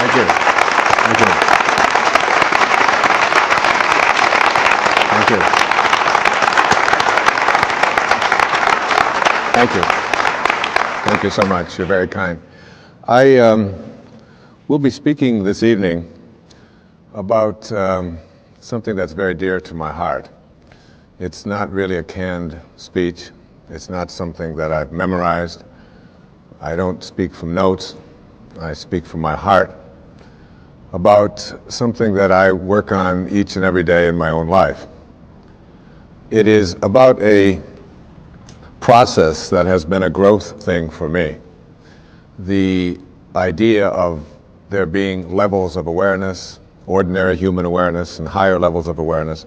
Thank you. Thank you. Thank you. Thank you. Thank you so much. You're very kind. I will be speaking this evening about something that's very dear to my heart. It's not really a canned speech. It's not something that I've memorized. I don't speak from notes. I speak from my heart about something that I work on each and every day in my own life. It is about a process that has been a growth thing for me. The idea of there being levels of awareness, ordinary human awareness, and higher levels of awareness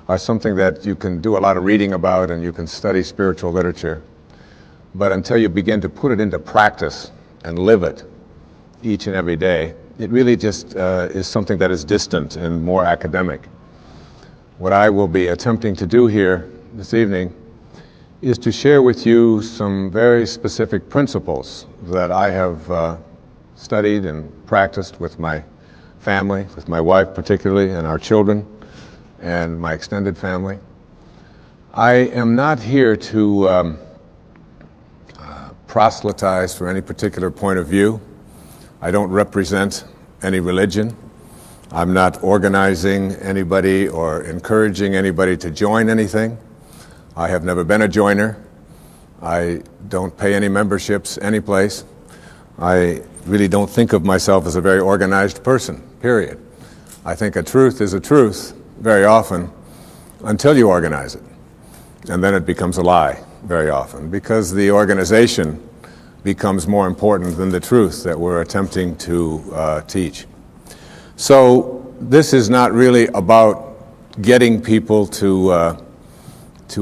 are something that you can do a lot of reading about and you can study spiritual literature. But until you begin to put it into practice and live it each and every day, it really just is something that is distant and more academic. What I will be attempting to do here this evening is to share with you some very specific principles that I have studied and practiced with my family, with my wife particularly, and our children, and my extended family. I am not here to proselytize for any particular point of view. I don't represent any religion. I'm not organizing anybody or encouraging anybody to join anything. I have never been a joiner. I don't pay any memberships anyplace. I really don't think of myself as a very organized person, period. I think a truth is a truth very often until you organize it. And then it becomes a lie very often because the organization becomes more important than the truth that we're attempting to teach. So this is not really about getting people to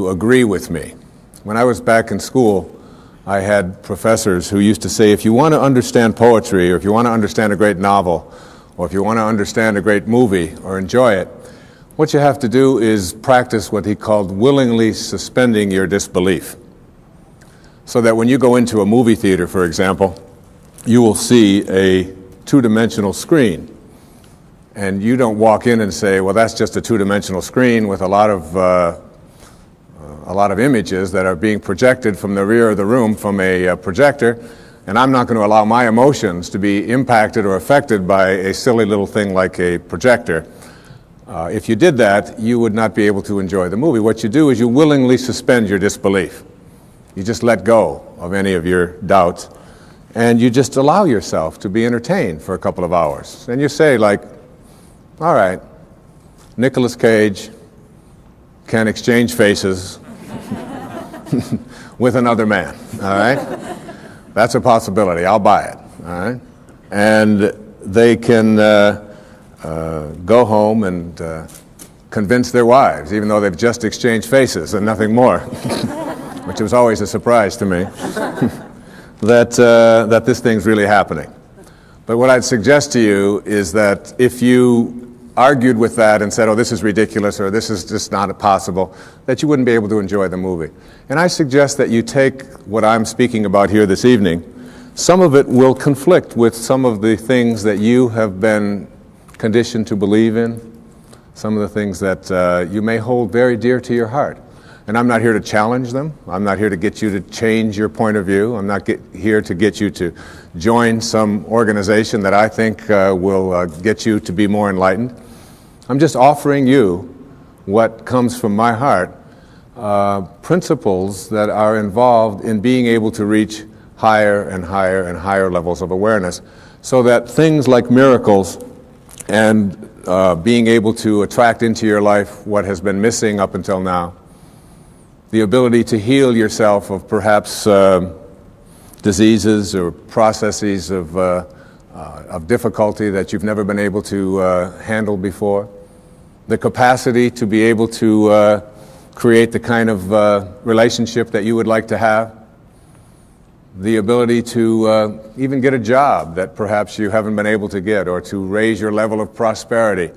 agree with me. When I was back in school, I had professors who used to say, if you want to understand poetry, or if you want to understand a great novel, or if you want to understand a great movie or enjoy it, what you have to do is practice what he called willingly suspending your disbelief. So that when you go into a movie theater, for example, you will see a two-dimensional screen. And you don't walk in and say, well, that's just a two-dimensional screen with a lot of images that are being projected from the rear of the room from a projector, and I'm not going to allow my emotions to be impacted or affected by a silly little thing like a projector. If you did that, you would not be able to enjoy the movie. What you do is you willingly suspend your disbelief. You just let go of any of your doubts, and you just allow yourself to be entertained for a couple of hours. And you say, like, all right, Nicolas Cage can exchange faces with another man, all right? That's a possibility. I'll buy it, all right? And they can go home and convince their wives, even though they've just exchanged faces and nothing more, which was always a surprise to me, that this thing's really happening. But what I'd suggest to you is that if you argued with that and said, oh, this is ridiculous, or this is just not possible, that you wouldn't be able to enjoy the movie. And I suggest that you take what I'm speaking about here this evening. Some of it will conflict with some of the things that you have been conditioned to believe in, some of the things that you may hold very dear to your heart. And I'm not here to challenge them. I'm not here to get you to change your point of view. I'm not here to get you to join some organization that I think will get you to be more enlightened. I'm just offering you what comes from my heart, principles that are involved in being able to reach higher and higher and higher levels of awareness, so that things like miracles and being able to attract into your life what has been missing up until now, the ability to heal yourself of perhaps diseases or processes of difficulty that you've never been able to handle before, the capacity to be able to create the kind of relationship that you would like to have, the ability to even get a job that perhaps you haven't been able to get, or to raise your level of prosperity,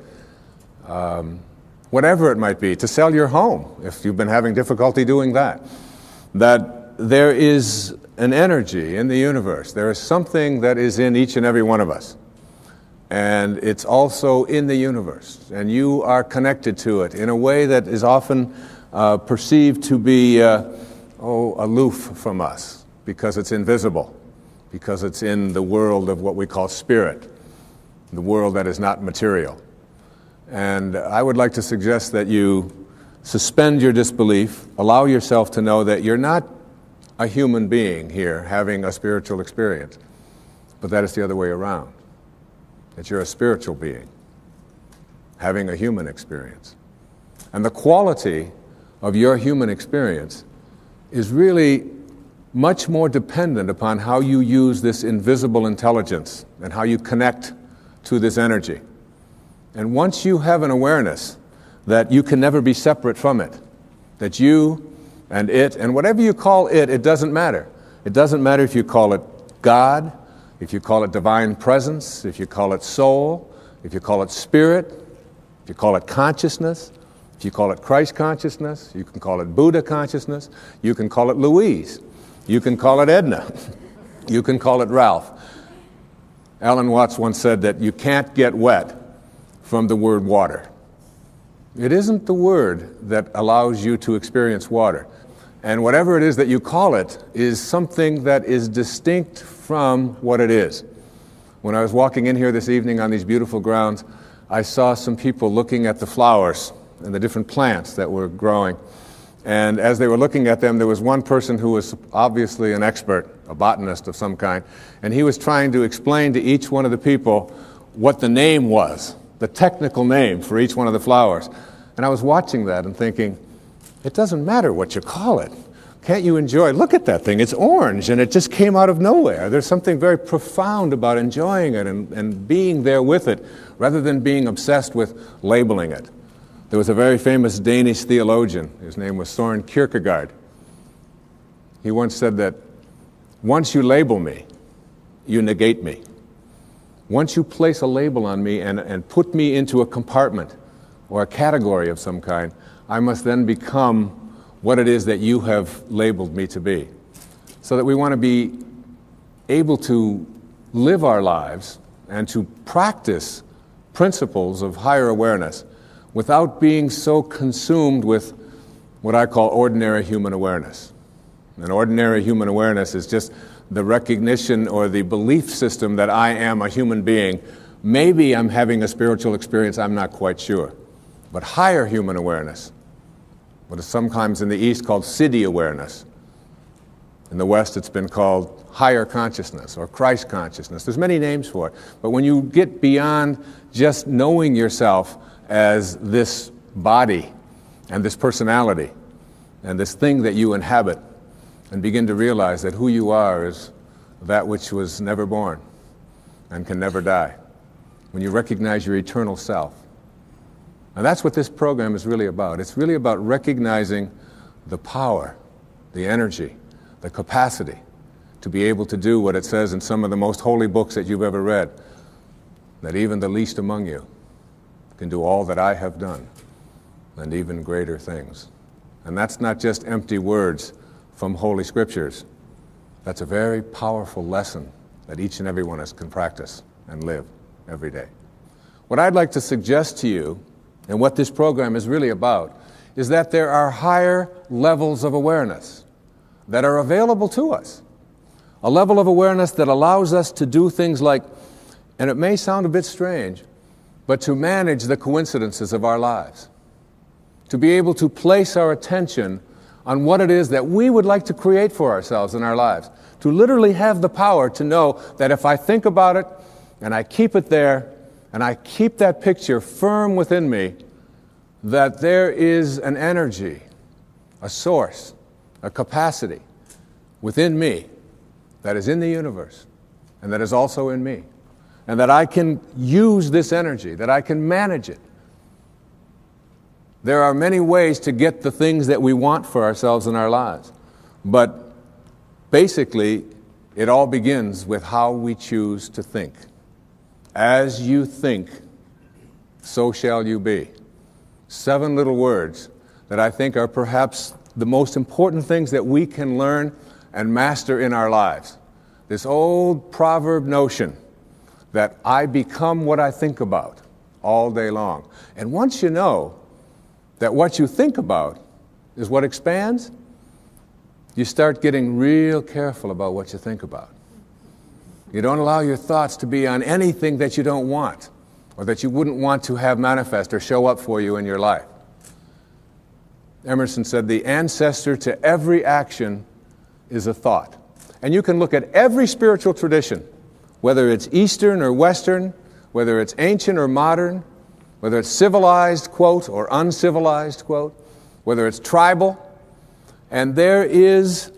whatever it might be, to sell your home if you've been having difficulty doing that. That there is an energy in the universe. There is something that is in each and every one of us. and it's also in the universe, and you are connected to it in a way that is often perceived to be aloof from us, because it's invisible, because it's in the world of what we call spirit, the world that is not material. And I would like to suggest that you suspend your disbelief, allow yourself to know that you're not a human being here having a spiritual experience, but that it's the other way around, that you're a spiritual being having a human experience. And the quality of your human experience is really much more dependent upon how you use this invisible intelligence and how you connect to this energy. And once you have an awareness that you can never be separate from it, that you and it, and whatever you call it, it doesn't matter. It doesn't matter if you call it God, if you call it divine presence, if you call it soul, if you call it spirit, if you call it consciousness, if you call it Christ consciousness, you can call it Buddha consciousness, you can call it Louise, you can call it Edna, you can call it Ralph. Alan Watts once said that you can't get wet from the word water. It isn't the word that allows you to experience water. And whatever it is that you call it is something that is distinct from what it is. When I was walking in here this evening on these beautiful grounds, I saw some people looking at the flowers and the different plants that were growing. And as they were looking at them, there was one person who was obviously an expert, a botanist of some kind, and he was trying to explain to each one of the people what the name was, the technical name for each one of the flowers. And I was watching that and thinking, it doesn't matter what you call it. Can't you enjoy? Look at that thing. It's orange, and it just came out of nowhere. There's something very profound about enjoying it and being there with it, rather than being obsessed with labeling it. There was a very famous Danish theologian. His name was Søren Kierkegaard. He once said that once you label me, you negate me. Once you place a label on me and put me into a compartment or a category of some kind, I must then become what it is that you have labeled me to be. So that we want to be able to live our lives and to practice principles of higher awareness without being so consumed with what I call ordinary human awareness. And ordinary human awareness is just the recognition or the belief system that I am a human being. Maybe I'm having a spiritual experience, I'm not quite sure. But higher human awareness, what is sometimes in the East called Siddhi awareness. In the West, it's been called higher consciousness or Christ consciousness. There's many names for it. But when you get beyond just knowing yourself as this body and this personality and this thing that you inhabit, and begin to realize that who you are is that which was never born and can never die. When you recognize your eternal self. And that's what this program is really about. It's really about recognizing the power, the energy, the capacity to be able to do what it says in some of the most holy books that you've ever read, that even the least among you can do all that I have done and even greater things. And that's not just empty words from Holy Scriptures. That's a very powerful lesson that each and every one of us can practice and live every day. What I'd like to suggest to you, and what this program is really about, is that there are higher levels of awareness that are available to us. A level of awareness that allows us to do things like, and it may sound a bit strange, but to manage the coincidences of our lives. To be able to place our attention on what it is that we would like to create for ourselves in our lives. To literally have the power to know that if I think about it and I keep it there and I keep that picture firm within me, that there is an energy, a source, a capacity within me that is in the universe and that is also in me. And that I can use this energy, that I can manage it. There are many ways to get the things that we want for ourselves in our lives. But basically, it all begins with how we choose to think. As you think, so shall you be. 7 little words that I think are perhaps the most important things that we can learn and master in our lives. This old proverb notion that I become what I think about all day long. And once you know that what you think about is what expands, you start getting real careful about what you think about. You don't allow your thoughts to be on anything that you don't want or that you wouldn't want to have manifest or show up for you in your life. Emerson said, the ancestor to every action is a thought. And you can look at every spiritual tradition, whether it's Eastern or Western, whether it's ancient or modern, whether it's civilized, quote, or uncivilized, quote, whether it's tribal. And there is,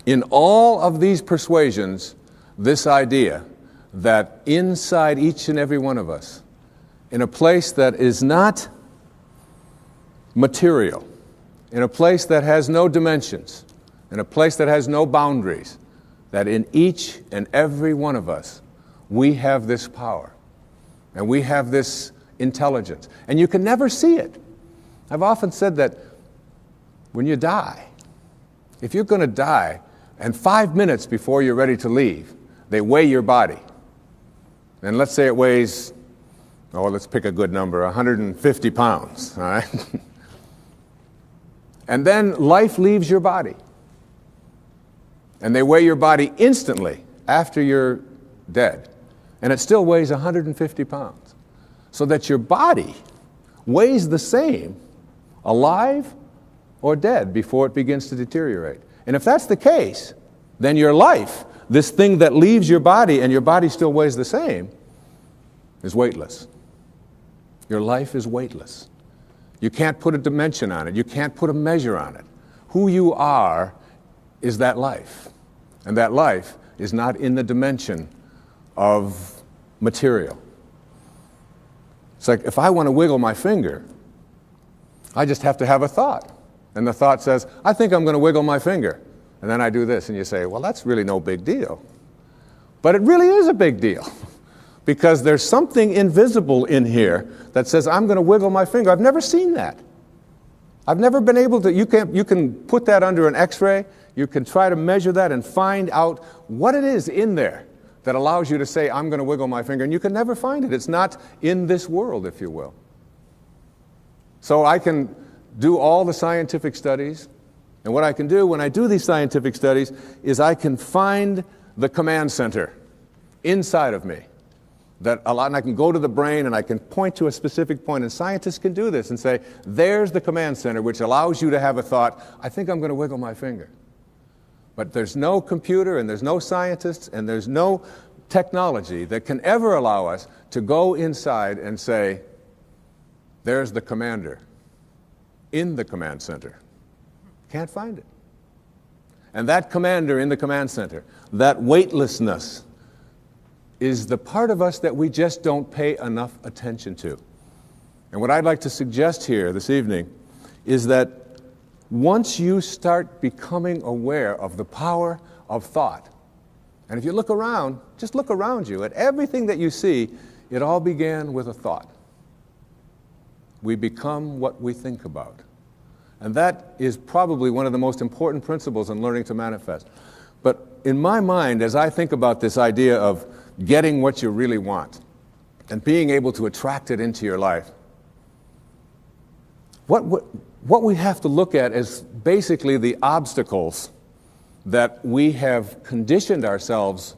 in all of these persuasions, this idea that inside each and every one of us, in a place that is not material, in a place that has no dimensions, in a place that has no boundaries, that in each and every one of us, we have this power, and we have this intelligence. And you can never see it. I've often said that when you die, if you're going to die, and 5 minutes before you're ready to leave, they weigh your body. And let's say it weighs, let's pick a good number, 150 pounds, all right? And then life leaves your body. And they weigh your body instantly after you're dead. And it still weighs 150 pounds. So that your body weighs the same, alive or dead, before it begins to deteriorate. And if that's the case, then your life, this thing that leaves your body and your body still weighs the same, is weightless. Your life is weightless. You can't put a dimension on it. You can't put a measure on it. Who you are is that life. And that life is not in the dimension of material. It's like if I want to wiggle my finger, I just have to have a thought. And the thought says, I think I'm going to wiggle my finger. And then I do this, and you say, well, that's really no big deal. But it really is a big deal. Because there's something invisible in here that says, I'm going to wiggle my finger. I've never seen that. I've never been able to, you can put that under an x-ray, you can try to measure that and find out what it is in there that allows you to say, I'm going to wiggle my finger, and you can never find it. It's not in this world, if you will. So I can do all the scientific studies, and what I can do when I do these scientific studies is I can find the command center inside of me. And I can go to the brain and I can point to a specific point, and scientists can do this and say, there's the command center which allows you to have a thought, I think I'm going to wiggle my finger. But there's no computer and there's no scientists and there's no technology that can ever allow us to go inside and say, there's the commander in the command center. Can't find it. And that commander in the command center, that weightlessness, is the part of us that we just don't pay enough attention to. And what I'd like to suggest here this evening is that once you start becoming aware of the power of thought, and if you look around, just look around you at everything that you see, it all began with a thought. We become what we think about. And that is probably one of the most important principles in learning to manifest. But in my mind, as I think about this idea of getting what you really want and being able to attract it into your life, what we have to look at is basically the obstacles that we have conditioned ourselves.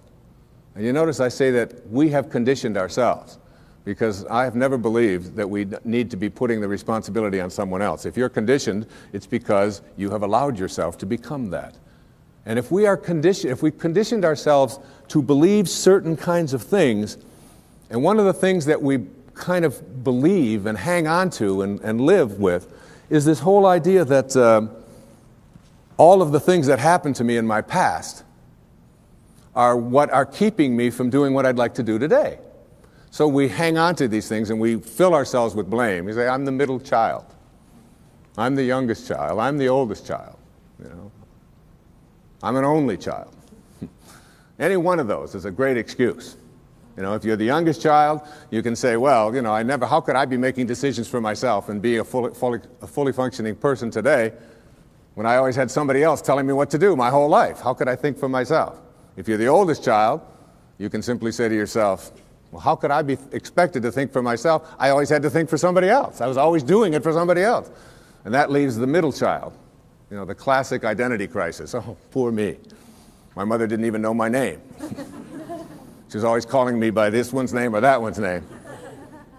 And you notice I say that we have conditioned ourselves, because I have never believed that we need to be putting the responsibility on someone else. If you're conditioned, it's because you have allowed yourself to become that. And if we conditioned ourselves to believe certain kinds of things, and one of the things that we kind of believe and hang on to and live with is this whole idea that all of the things that happened to me in my past are what are keeping me from doing what I'd like to do today. So we hang on to these things and we fill ourselves with blame. We say, I'm the middle child. I'm the youngest child. I'm the oldest child. You know, I'm an only child. Any one of those is a great excuse. You know, if you're the youngest child, you can say, well, you know, how could I be making decisions for myself and be a fully functioning person today when I always had somebody else telling me what to do my whole life? How could I think for myself? If you're the oldest child, you can simply say to yourself, Well, how could I be expected to think for myself? I always had to think for somebody else. I was always doing it for somebody else. And that leaves the middle child, the classic identity crisis. Oh, poor me. My mother didn't even know my name. She was always calling me by this one's name or that one's name.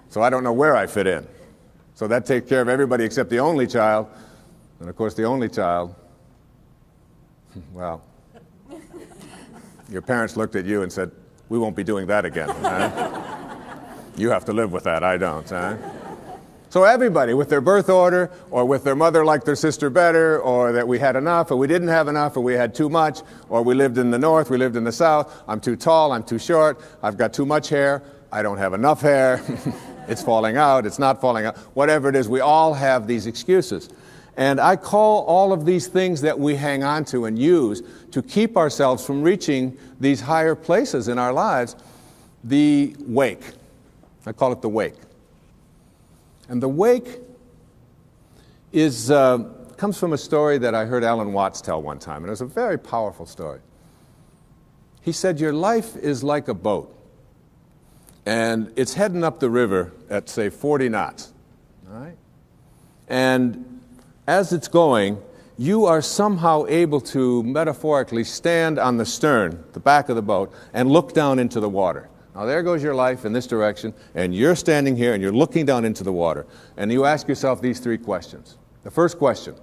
So I don't know where I fit in. So that takes care of everybody except the only child. And of course, the only child, well, your parents looked at you and said, we won't be doing that again. Huh? You have to live with that, I don't. Huh? So everybody, with their birth order, or with their mother liked their sister better, or that we had enough, or we didn't have enough, or we had too much, or we lived in the north, we lived in the south, I'm too tall, I'm too short, I've got too much hair, I don't have enough hair, it's falling out, it's not falling out, whatever it is, we all have these excuses. And I call all of these things that we hang on to and use to keep ourselves from reaching these higher places in our lives, the wake. I call it the wake. And the wake comes from a story that I heard Alan Watts tell one time, and it was a very powerful story. He said, your life is like a boat, and it's heading up the river at, say, 40 knots, all right? And as it's going, you are somehow able to metaphorically stand on the stern, the back of the boat, and look down into the water. Now there goes your life in this direction, and you're standing here and you're looking down into the water. And you ask yourself these three questions. The first question,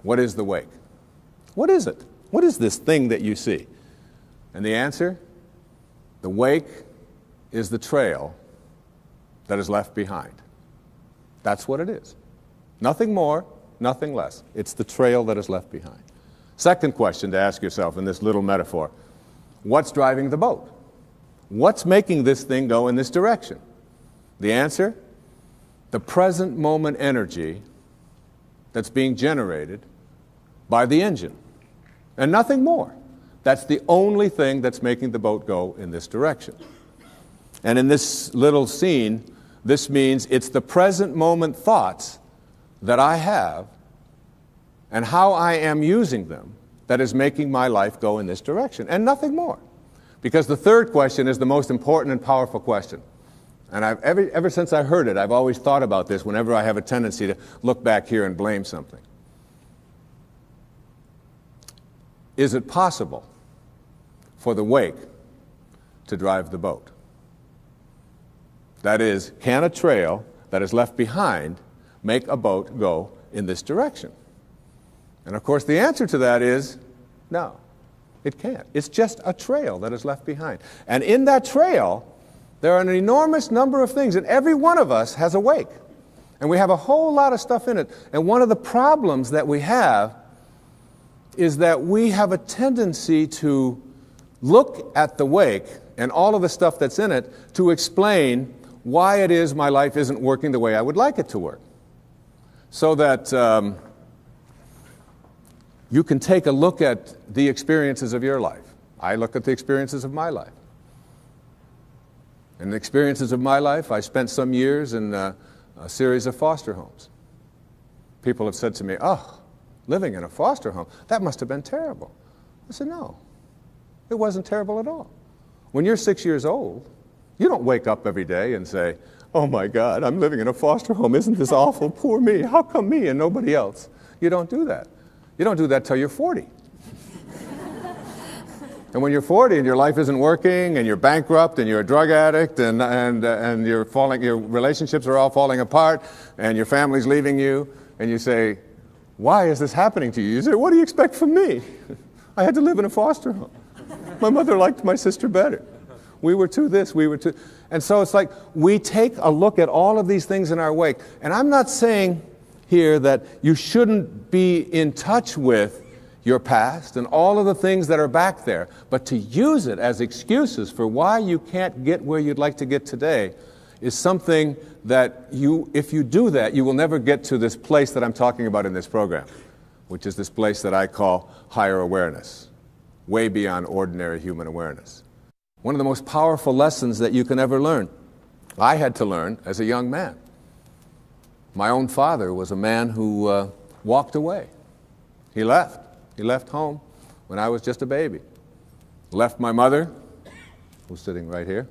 what is the wake? What is it? What is this thing that you see? And the answer, the wake is the trail that is left behind. That's what it is. Nothing more, nothing less. It's the trail that is left behind. Second question to ask yourself in this little metaphor, what's driving the boat? What's making this thing go in this direction? The answer, the present moment energy that's being generated by the engine, and nothing more. That's the only thing that's making the boat go in this direction. And in this little scene, this means it's the present moment thoughts that I have and how I am using them that is making my life go in this direction, and nothing more. Because the third question is the most important and powerful question. And ever since I heard it, I've always thought about this whenever I have a tendency to look back here and blame something. Is it possible for the wake to drive the boat? That is, can a trail that is left behind make a boat go in this direction? And of course, the answer to that is no, it can't. It's just a trail that is left behind. And in that trail, there are an enormous number of things, and every one of us has a wake. And we have a whole lot of stuff in it. And one of the problems that we have is that we have a tendency to look at the wake and all of the stuff that's in it to explain why it is my life isn't working the way I would like it to work. So that you can take a look at the experiences of your life. I look at the experiences of my life. In the experiences of my life, I spent some years in a series of foster homes. People have said to me, oh, living in a foster home, that must have been terrible. I said, no, it wasn't terrible at all. When you're 6 years old, you don't wake up every day and say, oh my God, I'm living in a foster home. Isn't this awful? Poor me. How come me and nobody else? You don't do that. You don't do that till you're 40. And when you're 40 and your life isn't working and you're bankrupt and you're a drug addict and your relationships are all falling apart and your family's leaving you, and you say, why is this happening to you? You say, what do you expect from me? I had to live in a foster home. My mother liked my sister better. We were too this, we were too... And so it's like we take a look at all of these things in our wake. And I'm not saying here that you shouldn't be in touch with your past and all of the things that are back there, but to use it as excuses for why you can't get where you'd like to get today is something that if you do that, you will never get to this place that I'm talking about in this program, which is this place that I call higher awareness, way beyond ordinary human awareness. One of the most powerful lessons that you can ever learn, I had to learn as a young man. My own father was a man who walked away. He left. He left home when I was just a baby. Left my mother, who's sitting right here,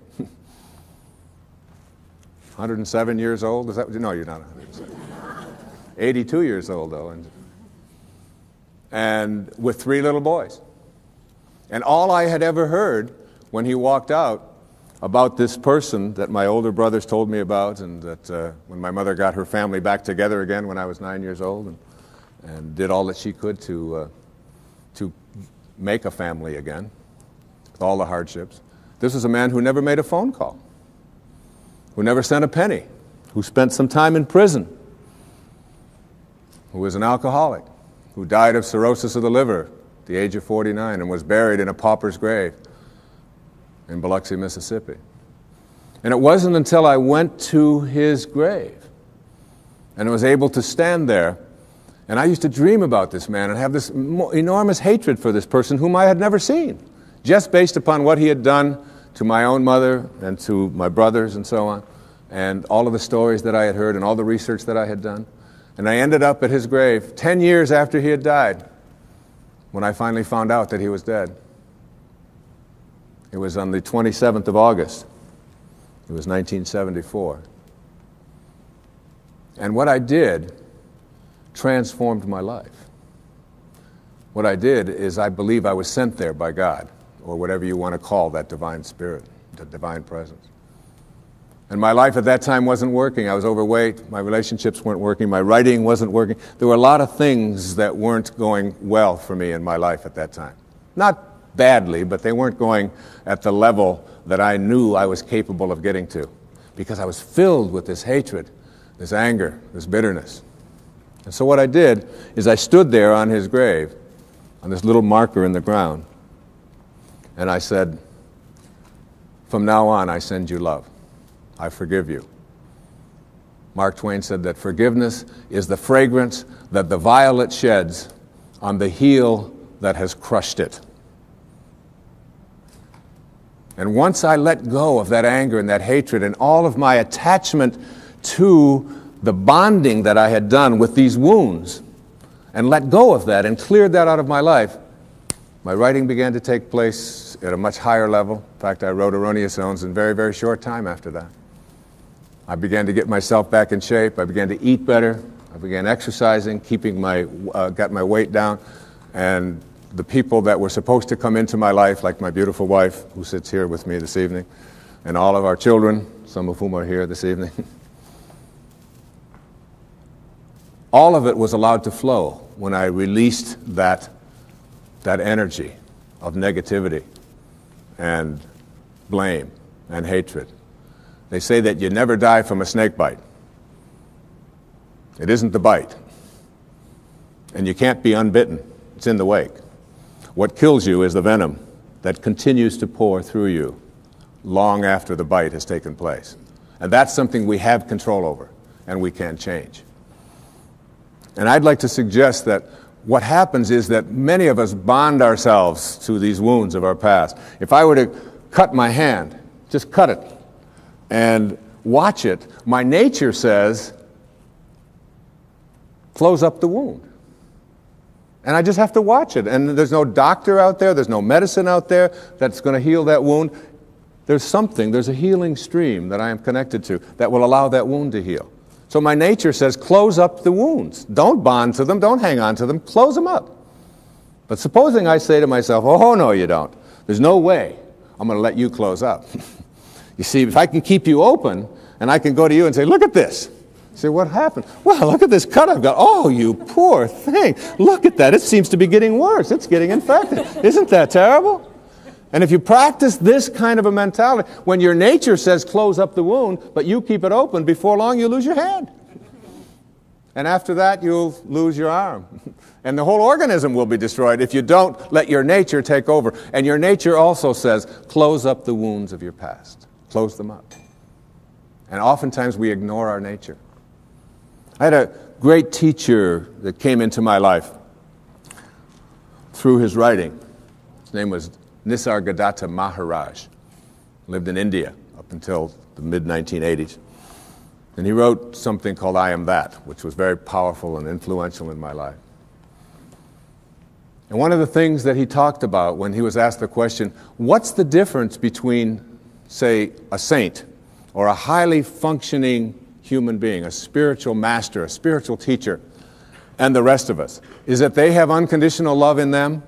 107 years old. Is that? No, you're not 107. 82 years old, though. And with 3 little boys. And all I had ever heard when he walked out about this person that my older brothers told me about, and that when my mother got her family back together again when I was 9 years old, and did all that she could to make a family again, with all the hardships. This was a man who never made a phone call, who never sent a penny, who spent some time in prison, who was an alcoholic, who died of cirrhosis of the liver at the age of 49 and was buried in a pauper's grave in Biloxi, Mississippi. And it wasn't until I went to his grave and was able to stand there, and I used to dream about this man and have this enormous hatred for this person whom I had never seen, just based upon what he had done to my own mother and to my brothers and so on, and all of the stories that I had heard and all the research that I had done. And I ended up at his grave 10 years after he had died when I finally found out that he was dead. It was on the 27th of August. It was 1974. And what I did transformed my life. What I did is I believe I was sent there by God, or whatever you want to call that divine spirit, that divine presence. And my life at that time wasn't working. I was overweight. My relationships weren't working. My writing wasn't working. There were a lot of things that weren't going well for me in my life at that time. Not badly, but they weren't going at the level that I knew I was capable of getting to, because I was filled with this hatred, this anger, this bitterness. And so what I did is I stood there on his grave, on this little marker in the ground, and I said, "From now on, I send you love. I forgive you." Mark Twain said that forgiveness is the fragrance that the violet sheds on the heel that has crushed it. And once I let go of that anger and that hatred and all of my attachment to the bonding that I had done with these wounds, and let go of that and cleared that out of my life, my writing began to take place at a much higher level. In fact, I wrote Erroneous Zones in very, very short time after that. I began to get myself back in shape. I began to eat better. I began exercising, got my weight down. And the people that were supposed to come into my life, like my beautiful wife, who sits here with me this evening, and all of our children, some of whom are here this evening, all of it was allowed to flow when I released that energy of negativity and blame and hatred. They say that you never die from a snake bite. It isn't the bite. And you can't be unbitten. It's in the wake. What kills you is the venom that continues to pour through you long after the bite has taken place. And that's something we have control over and we can change. And I'd like to suggest that what happens is that many of us bond ourselves to these wounds of our past. If I were to cut my hand, just cut it, and watch it, my nature says, close up the wound. And I just have to watch it. And there's no doctor out there, there's no medicine out there that's going to heal that wound. There's a healing stream that I am connected to that will allow that wound to heal. So my nature says, close up the wounds. Don't bond to them, don't hang on to them, close them up. But supposing I say to myself, oh, no, you don't. There's no way I'm going to let you close up. You see, if I can keep you open, and I can go to you and say, look at this. You say, what happened? Well, look at this cut I've got. Oh, you poor thing. Look at that. It seems to be getting worse. It's getting infected. Isn't that terrible? And if you practice this kind of a mentality, when your nature says close up the wound, but you keep it open, before long you lose your hand. And after that, you'll lose your arm. And the whole organism will be destroyed if you don't let your nature take over. And your nature also says, close up the wounds of your past. Close them up. And oftentimes we ignore our nature. I had a great teacher that came into my life through his writing. His name was Nisargadatta Maharaj. Lived in India up until the mid-1980s. And he wrote something called I Am That, which was very powerful and influential in my life. And one of the things that he talked about when he was asked the question, what's the difference between, say, a saint or a highly functioning human being, a spiritual master, a spiritual teacher, and the rest of us, is that they have unconditional love in them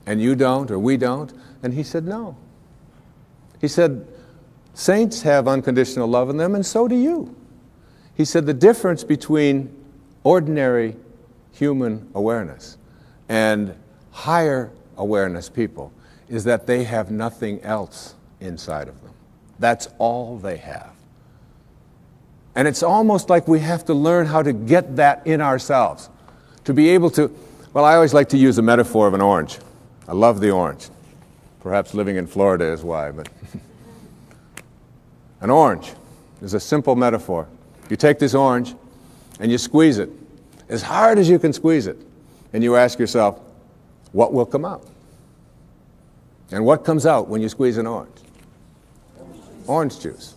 and you don't, or we don't? And he said, no. He said, saints have unconditional love in them, and so do you. He said the difference between ordinary human awareness and higher awareness people is that they have nothing else inside of them. That's all they have. And it's almost like we have to learn how to get that in ourselves, to be able to, well, I always like to use the metaphor of an orange. I love the orange. Perhaps living in Florida is why, but an orange is a simple metaphor. You take this orange and you squeeze it as hard as you can squeeze it, and you ask yourself, what will come out? And what comes out when you squeeze an orange? Orange juice.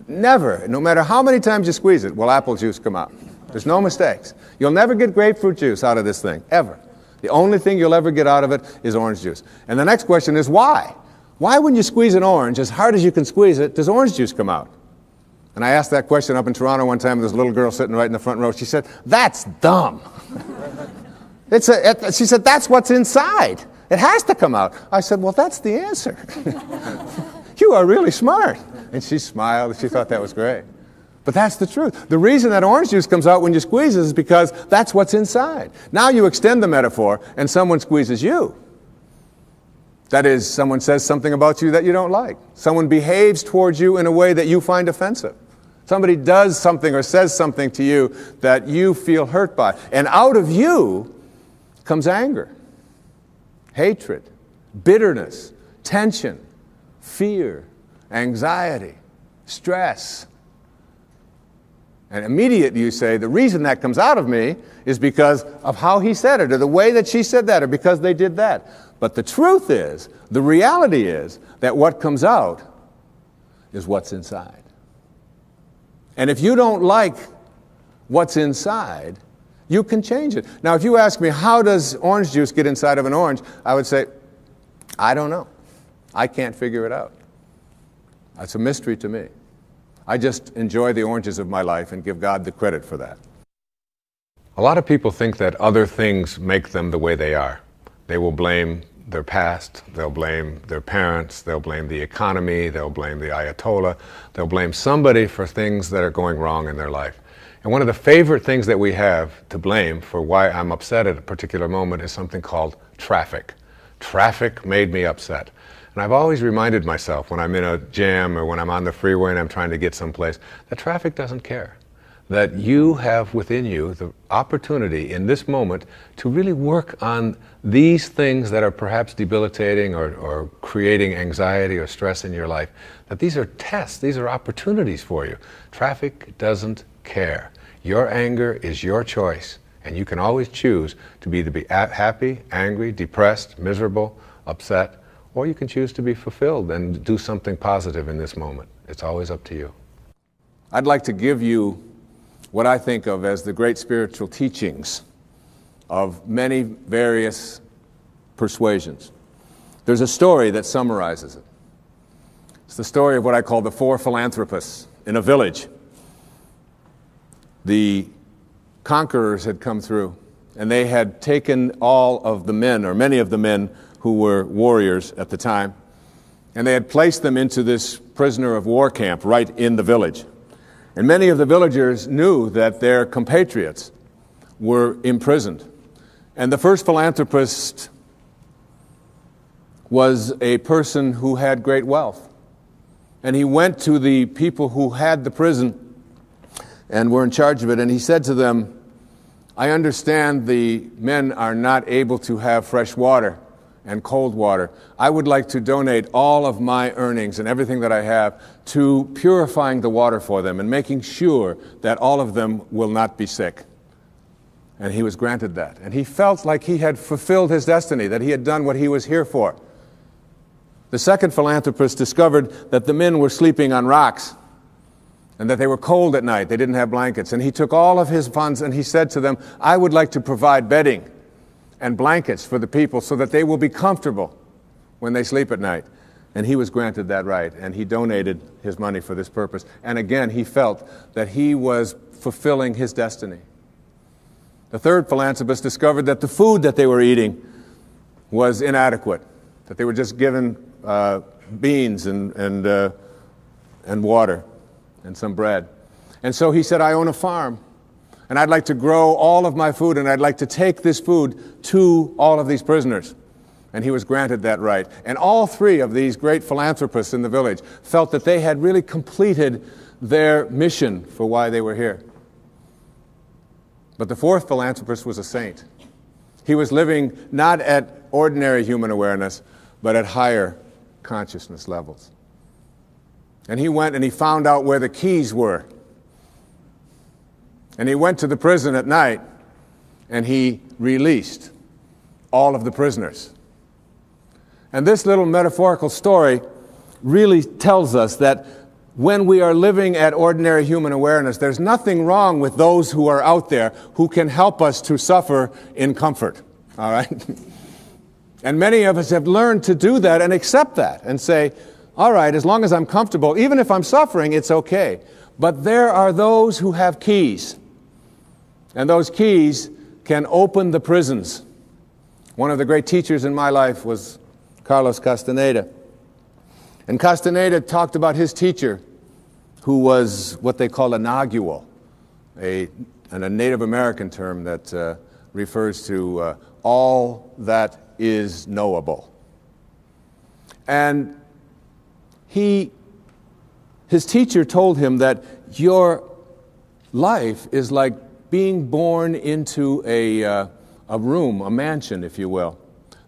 Never, no matter how many times you squeeze it, will apple juice come out. There's no mistakes. You'll never get grapefruit juice out of this thing, ever. The only thing you'll ever get out of it is orange juice. And the next question is why? Why when you squeeze an orange, as hard as you can squeeze it, does orange juice come out? And I asked that question up in Toronto one time, there's a little girl sitting right in the front row. She said, that's dumb. She said, that's what's inside. It has to come out. I said, well, that's the answer. You are really smart. And she smiled. She thought that was great. But that's the truth. The reason that orange juice comes out when you squeeze it is because that's what's inside. Now you extend the metaphor and someone squeezes you. That is, someone says something about you that you don't like. Someone behaves towards you in a way that you find offensive. Somebody does something or says something to you that you feel hurt by. And out of you comes anger, hatred, bitterness, tension, fear, anxiety, stress. And immediately you say, the reason that comes out of me is because of how he said it, or the way that she said that, or because they did that. But the truth is, the reality is, that what comes out is what's inside. And if you don't like what's inside, you can change it. Now, if you ask me, how does orange juice get inside of an orange? I would say, I don't know. I can't figure it out. It's a mystery to me. I just enjoy the oranges of my life and give God the credit for that. A lot of people think that other things make them the way they are. They will blame their past, they'll blame their parents, they'll blame the economy, they'll blame the Ayatollah, they'll blame somebody for things that are going wrong in their life. And one of the favorite things that we have to blame for why I'm upset at a particular moment is something called traffic. Traffic made me upset. And I've always reminded myself when I'm in a jam or when I'm on the freeway and I'm trying to get someplace, that traffic doesn't care. That you have within you the opportunity in this moment to really work on these things that are perhaps debilitating or creating anxiety or stress in your life. That these are tests, these are opportunities for you. Traffic doesn't care. Your anger is your choice, and you can always choose to be happy, angry, depressed, miserable, upset, or you can choose to be fulfilled and do something positive in this moment. It's always up to you. I'd like to give you what I think of as the great spiritual teachings of many various persuasions. There's a story that summarizes it. It's the story of what I call the four philanthropists in a village. The conquerors had come through, and they had taken all of the men, or many of the men who were warriors at the time, and they had placed them into this prisoner of war camp right in the village. And many of the villagers knew that their compatriots were imprisoned. And the first philanthropist was a person who had great wealth. And he went to the people who had the prison and were in charge of it, and he said to them, I understand the men are not able to have fresh water and cold water. I would like to donate all of my earnings and everything that I have to purifying the water for them and making sure that all of them will not be sick. And he was granted that. And he felt like he had fulfilled his destiny, that he had done what he was here for. The second philanthropist discovered that the men were sleeping on rocks and that they were cold at night. They didn't have blankets. And he took all of his funds and he said to them, I would like to provide bedding and blankets for the people so that they will be comfortable when they sleep at night. And he was granted that right, and he donated his money for this purpose. And again, he felt that he was fulfilling his destiny. The third philanthropist discovered that the food that they were eating was inadequate, that they were just given beans and water and some bread. And so he said, I own a farm, and I'd like to grow all of my food, and I'd like to take this food to all of these prisoners. And he was granted that right. And all three of these great philanthropists in the village felt that they had really completed their mission for why they were here. But the fourth philanthropist was a saint. He was living not at ordinary human awareness, but at higher consciousness levels. And he went and he found out where the keys were. And he went to the prison at night, and he released all of the prisoners. And this little metaphorical story really tells us that when we are living at ordinary human awareness, there's nothing wrong with those who are out there who can help us to suffer in comfort. All right? And many of us have learned to do that and accept that and say, all right, as long as I'm comfortable, even if I'm suffering, it's okay. But there are those who have keys, and those keys can open the prisons. One of the great teachers in my life was Carlos Castaneda. And Castaneda talked about his teacher, who was what they call a nagual, a Native American term that refers to all that is knowable. And his teacher told him that your life is like being born into a room, a mansion, if you will,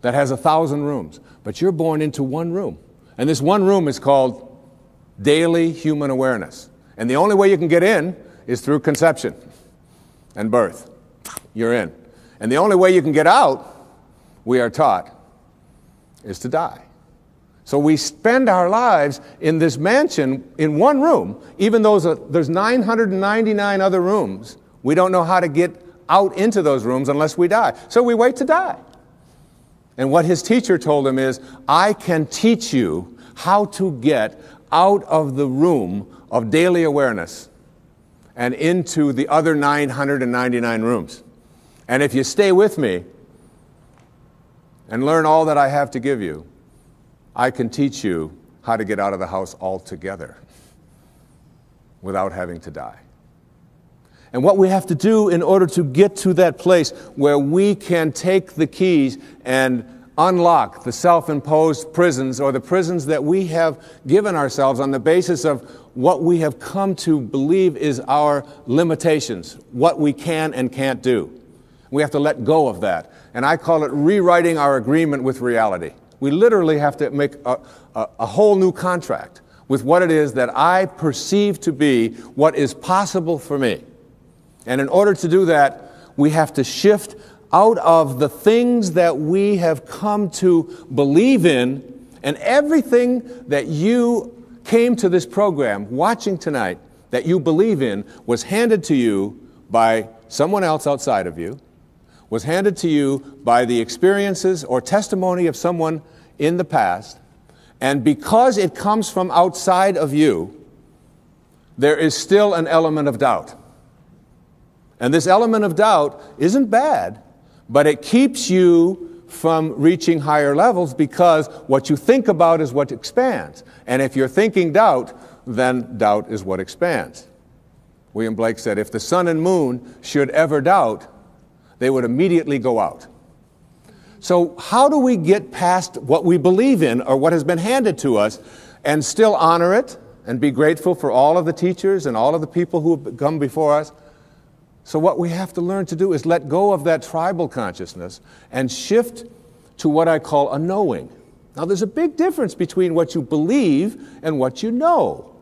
that has 1,000 rooms. But you're born into one room. And this one room is called daily human awareness. And the only way you can get in is through conception and birth. You're in. And the only way you can get out, we are taught, is to die. So we spend our lives in this mansion in one room, even though there's 999 other rooms. We don't know how to get out into those rooms unless we die. So we wait to die. And what his teacher told him is, I can teach you how to get out of the room of daily awareness and into the other 999 rooms. And if you stay with me and learn all that I have to give you, I can teach you how to get out of the house altogether without having to die. And what we have to do in order to get to that place where we can take the keys and unlock the self-imposed prisons, or the prisons that we have given ourselves on the basis of what we have come to believe is our limitations, what we can and can't do. We have to let go of that. And I call it rewriting our agreement with reality. We literally have to make a whole new contract with what it is that I perceive to be what is possible for me. And in order to do that, we have to shift out of the things that we have come to believe in, and everything that you came to this program watching tonight that you believe in was handed to you by someone else outside of you, was handed to you by the experiences or testimony of someone in the past, and because it comes from outside of you, there is still an element of doubt. And this element of doubt isn't bad, but it keeps you from reaching higher levels, because what you think about is what expands. And if you're thinking doubt, then doubt is what expands. William Blake said, if the sun and moon should ever doubt, they would immediately go out. So how do we get past what we believe in or what has been handed to us and still honor it and be grateful for all of the teachers and all of the people who have come before us? So what we have to learn to do is let go of that tribal consciousness and shift to what I call a knowing. Now, there's a big difference between what you believe and what you know.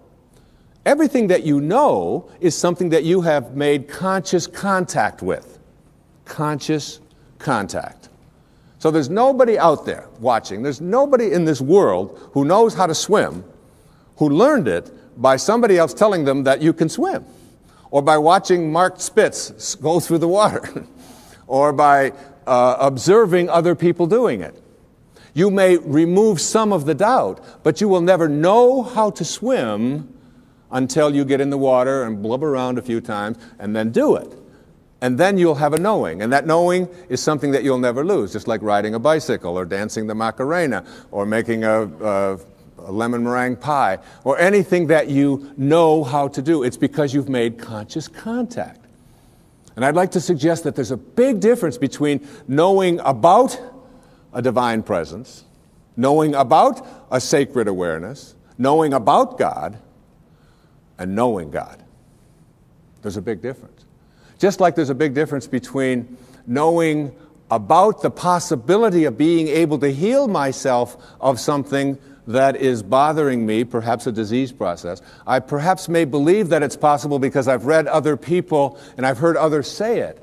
Everything that you know is something that you have made conscious contact with. Conscious contact. So there's nobody out there watching, there's nobody in this world who knows how to swim, who learned it by somebody else telling them that you can swim, or by watching Mark Spitz go through the water, or by observing other people doing it. You may remove some of the doubt, but you will never know how to swim until you get in the water and blubber around a few times and then do it. And then you'll have a knowing. And that knowing is something that you'll never lose, just like riding a bicycle or dancing the Macarena or making a lemon meringue pie or anything that you know how to do. It's because you've made conscious contact. And I'd like to suggest that there's a big difference between knowing about a divine presence, knowing about a sacred awareness, knowing about God, and knowing God. There's a big difference. Just like there's a big difference between knowing about the possibility of being able to heal myself of something that is bothering me, perhaps a disease process. I perhaps may believe that it's possible because I've read other people and I've heard others say it.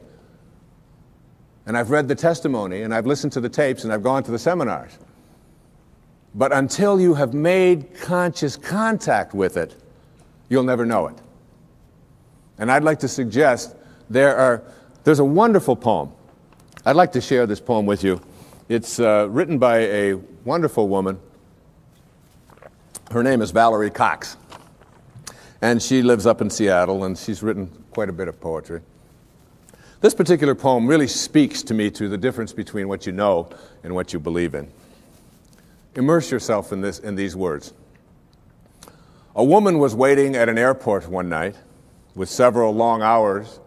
And I've read the testimony and I've listened to the tapes and I've gone to the seminars. But until you have made conscious contact with it, you'll never know it. And I'd like to suggest there's a wonderful poem. I'd like to share this poem with you. It's written by a wonderful woman. Her name is Valerie Cox. And she lives up in Seattle, and she's written quite a bit of poetry. This particular poem really speaks to me to the difference between what you know and what you believe in. Immerse yourself in these words. A woman was waiting at an airport one night with several long hours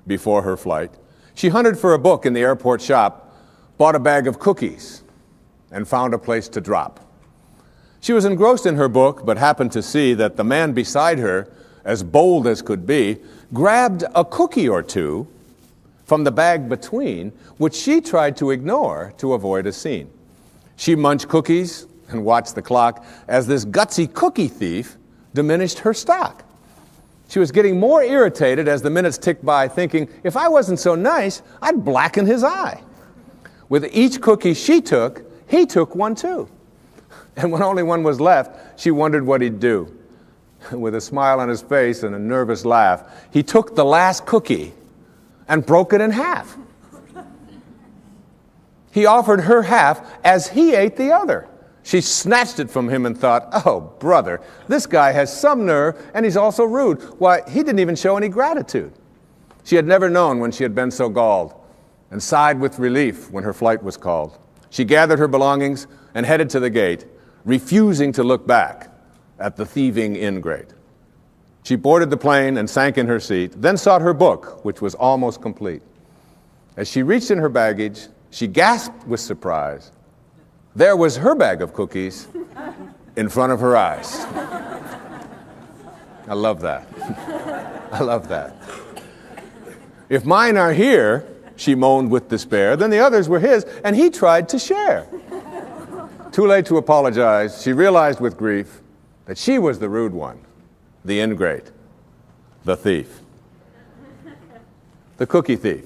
before her flight. She hunted for a book in the airport shop, bought a bag of cookies, and found a place to drop. She was engrossed in her book, but happened to see that the man beside her, as bold as could be, grabbed a cookie or two from the bag between, which she tried to ignore to avoid a scene. She munched cookies and watched the clock as this gutsy cookie thief diminished her stock. She was getting more irritated as the minutes ticked by, thinking, if I wasn't so nice, I'd blacken his eye. With each cookie she took, he took one too. And when only one was left, she wondered what he'd do. With a smile on his face and a nervous laugh, he took the last cookie and broke it in half. He offered her half as he ate the other. She snatched it from him and thought, oh, brother, this guy has some nerve, and he's also rude. Why, he didn't even show any gratitude. She had never known when she had been so galled, and sighed with relief when her flight was called. She gathered her belongings and headed to the gate, refusing to look back at the thieving ingrate. She boarded the plane and sank in her seat, then sought her book, which was almost complete. As she reached in her baggage, she gasped with surprise. There was her bag of cookies in front of her eyes. I love that. I love that. If mine are here, she moaned with despair, then the others were his, and he tried to share. Too late to apologize, she realized with grief that she was the rude one, the ingrate, the thief, the cookie thief.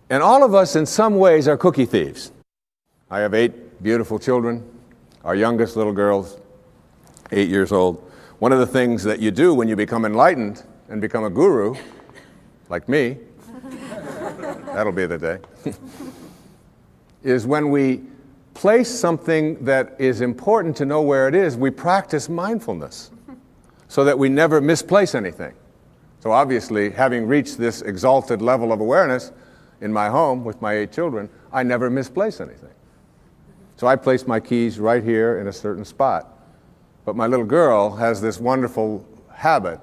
And all of us in some ways are cookie thieves. I have 8 beautiful children. Our youngest little girl's 8 years old. One of the things that you do when you become enlightened and become a guru, like me, that'll be the day, is when we place something that is important to know where it is, we practice mindfulness so that we never misplace anything. So obviously, having reached this exalted level of awareness in my home with my 8 children, I never misplace anything. So I place my keys right here in a certain spot. But my little girl has this wonderful habit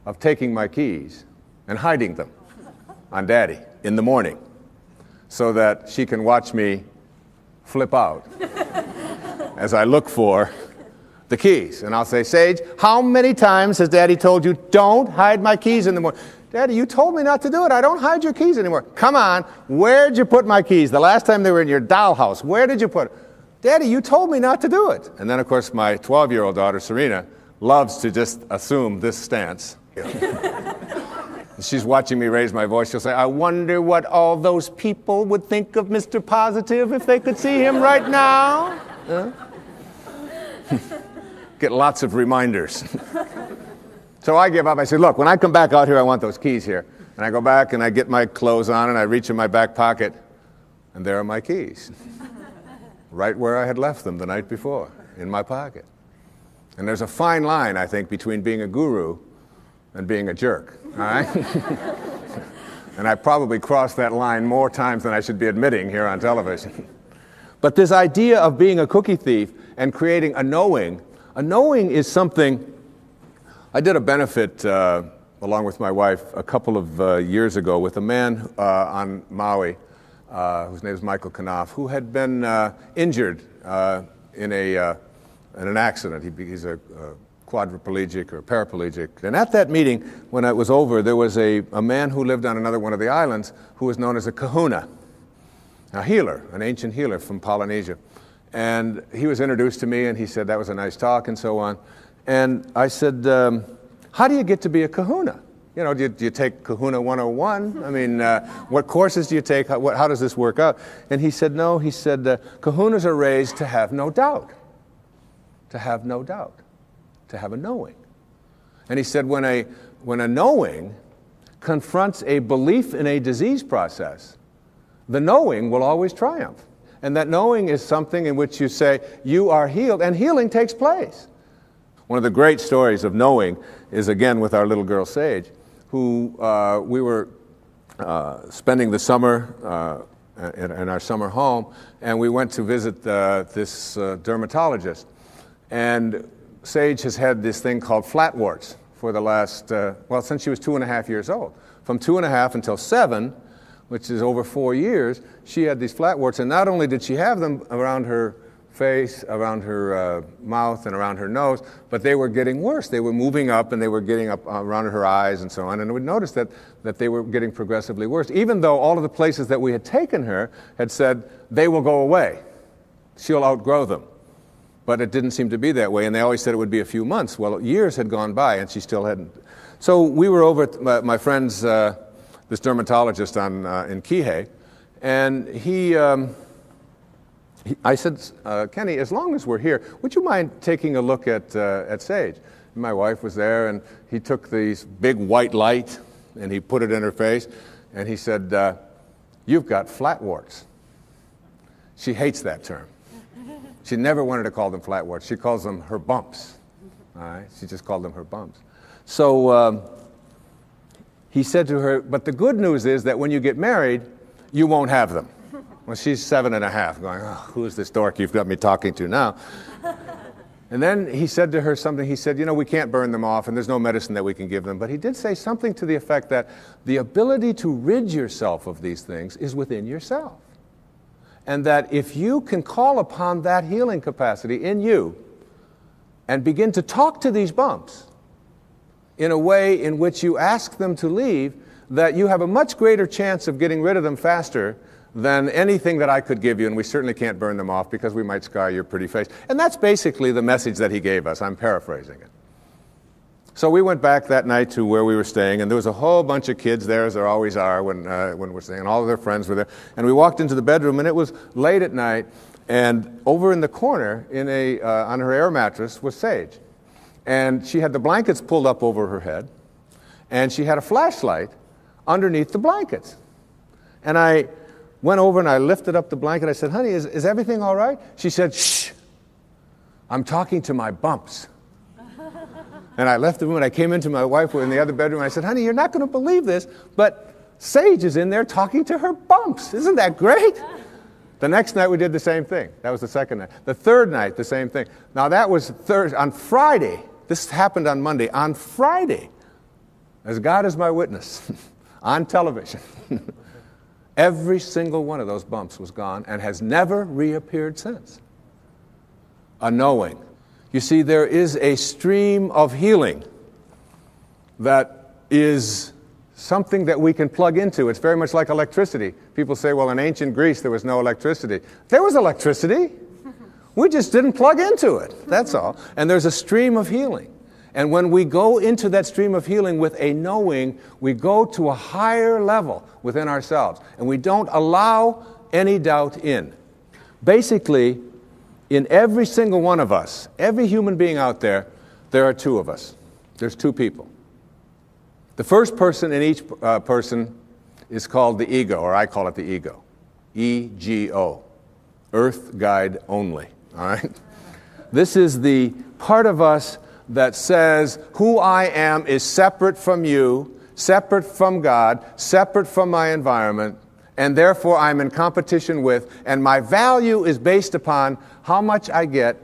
of taking my keys and hiding them on Daddy in the morning so that she can watch me flip out as I look for the keys. And I'll say, Sage, how many times has Daddy told you, don't hide my keys in the morning? Daddy, you told me not to do it. I don't hide your keys anymore. Come on, where'd you put my keys? The last time they were in your dollhouse, where did you put it? Daddy, you told me not to do it. And then, of course, my 12-year-old daughter, Serena, loves to just assume this stance. She's watching me raise my voice. She'll say, I wonder what all those people would think of Mr. Positive if they could see him right now. Get lots of reminders. So I give up. I say, look, when I come back out here, I want those keys here. And I go back and I get my clothes on and I reach in my back pocket, and there are my keys. right where I had left them the night before, in my pocket. And there's a fine line, I think, between being a guru and being a jerk, all right? And I probably crossed that line more times than I should be admitting here on television. But this idea of being a cookie thief and creating a knowing is something. I did a benefit along with my wife a couple of years ago with a man on Maui, whose name is Michael Knopf, who had been injured in an accident. He's a quadriplegic or paraplegic. And at that meeting, when it was over, there was a man who lived on another one of the islands who was known as a kahuna, a healer, an ancient healer from Polynesia. And he was introduced to me, and he said, that was a nice talk, and so on. And I said, how do you get to be a kahuna? You know, do you take Kahuna 101? I mean, what courses do you take? How does this work out? And he said, no, he said, kahunas are raised to have no doubt. To have no doubt. To have a knowing. And he said, when a knowing confronts a belief in a disease process, the knowing will always triumph. And that knowing is something in which you say, you are healed, and healing takes place. One of the great stories of knowing is, again, with our little girl, Sage, who we were spending the summer in our summer home, and we went to visit this dermatologist. And Sage has had this thing called flatwarts for the last, since she was 2.5 years old. From 2.5 until 7, which is over 4 years, she had these flatwarts, and not only did she have them around her face, around her mouth, and around her nose, but they were getting worse. They were moving up, and they were getting up around her eyes and so on, and we noticed that they were getting progressively worse, even though all of the places that we had taken her had said, they will go away. She'll outgrow them. But it didn't seem to be that way, and they always said it would be a few months. Well, years had gone by, and she still hadn't. So we were over at my friend's, this dermatologist in Kihei, and I said, Kenny, as long as we're here, would you mind taking a look at Sage? And my wife was there, and he took this big white light, and he put it in her face, and he said, you've got flatwarts. She hates that term. She never wanted to call them flatwarts. She calls them her bumps. All right? She just called them her bumps. So he said to her, but the good news is that when you get married, you won't have them. Well, she's 7.5, going, oh, who's this dork you've got me talking to now? And then he said to her something. He said, you know, we can't burn them off, and there's no medicine that we can give them. But he did say something to the effect that the ability to rid yourself of these things is within yourself. And that if you can call upon that healing capacity in you and begin to talk to these bumps in a way in which you ask them to leave, that you have a much greater chance of getting rid of them faster than anything that I could give you, and we certainly can't burn them off because we might scar your pretty face. And that's basically the message that he gave us. I'm paraphrasing it. So we went back that night to where we were staying, and there was a whole bunch of kids there, as there always are when we're staying, and all of their friends were there. And we walked into the bedroom, and it was late at night, and over in the corner, on her air mattress, was Sage. And she had the blankets pulled up over her head, and she had a flashlight underneath the blankets. And I went over and I lifted up the blanket. I said, honey, is everything all right? She said, shh, I'm talking to my bumps. And I left the room and I came into my wife in the other bedroom. And I said, honey, you're not going to believe this, but Sage is in there talking to her bumps. Isn't that great? The next night we did the same thing. That was the second night. The third night, the same thing. Now that was Thursday. On Friday, this happened on Monday. On Friday, as God is my witness, on television, every single one of those bumps was gone and has never reappeared since. A knowing. You see, there is a stream of healing that is something that we can plug into. It's very much like electricity. People say, well, in ancient Greece, there was no electricity. There was electricity. We just didn't plug into it. That's all. And there's a stream of healing. And when we go into that stream of healing with a knowing, we go to a higher level within ourselves. And we don't allow any doubt in. Basically, in every single one of us, every human being out there, there are two of us. There's two people. The first person in each person is called the ego, or I call it the ego. E-G-O. earth guide only, all right? This is the part of us that says who I am is separate from you, separate from God, separate from my environment, and therefore I'm in competition with, and my value is based upon how much I get,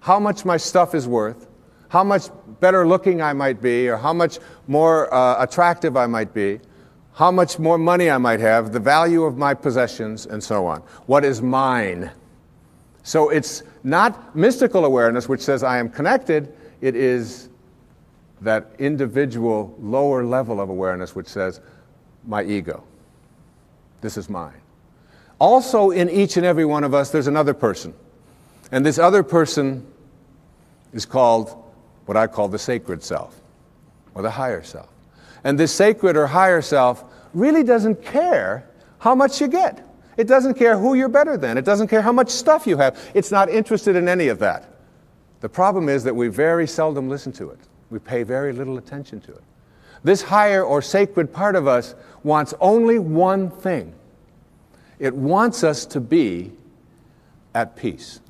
how much my stuff is worth, how much better looking I might be, or how much more attractive I might be, how much more money I might have, the value of my possessions, and so on. What is mine? So it's not mystical awareness, which says I am connected. It is that individual lower level of awareness, which says my ego. This is mine. Also, in each and every one of us, there's another person. And this other person is called what I call the sacred self, or the higher self. And this sacred or higher self really doesn't care how much you get. It doesn't care who you're better than. It doesn't care how much stuff you have. It's not interested in any of that. The problem is that we very seldom listen to it. We pay very little attention to it. This higher or sacred part of us wants only one thing. It wants us to be at peace.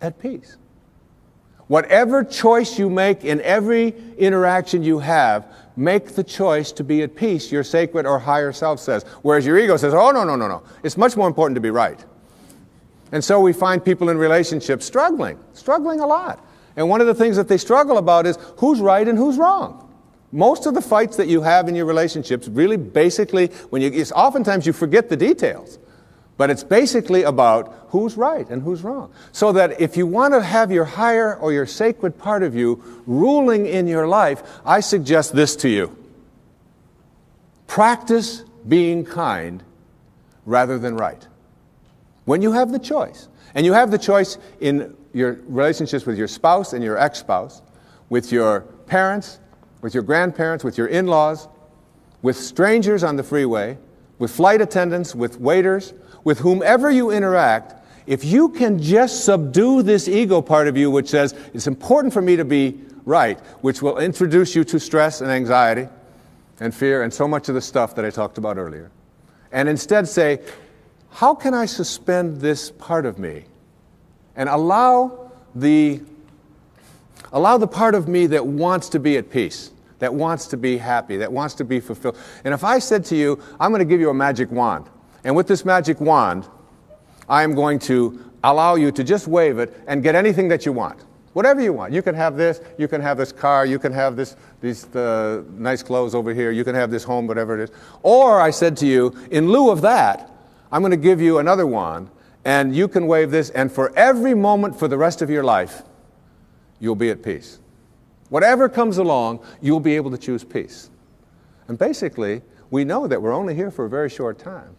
At peace. Whatever choice you make in every interaction you have, make the choice to be at peace, your sacred or higher self says. Whereas your ego says, oh, no. It's much more important to be right. And so we find people in relationships struggling a lot. And one of the things that they struggle about is who's right and who's wrong. Most of the fights that you have in your relationships really basically, oftentimes you forget the details. But it's basically about who's right and who's wrong. So that if you want to have your higher or your sacred part of you ruling in your life, I suggest this to you. Practice being kind rather than right. When you have the choice, and you have the choice in your relationships with your spouse and your ex-spouse, with your parents, with your grandparents, with your in-laws, with strangers on the freeway, with flight attendants, with waiters, with whomever you interact, if you can just subdue this ego part of you which says, it's important for me to be right, which will introduce you to stress and anxiety and fear and so much of the stuff that I talked about earlier, and instead say, how can I suspend this part of me and allow the part of me that wants to be at peace, that wants to be happy, that wants to be fulfilled. And if I said to you, I'm going to give you a magic wand, and with this magic wand, I am going to allow you to just wave it and get anything that you want. Whatever you want. You can have this car, you can have these nice clothes over here, you can have this home, whatever it is. Or I said to you, in lieu of that, I'm going to give you another wand, and you can wave this, and for every moment for the rest of your life, you'll be at peace. Whatever comes along, you'll be able to choose peace. And basically, we know that we're only here for a very short time.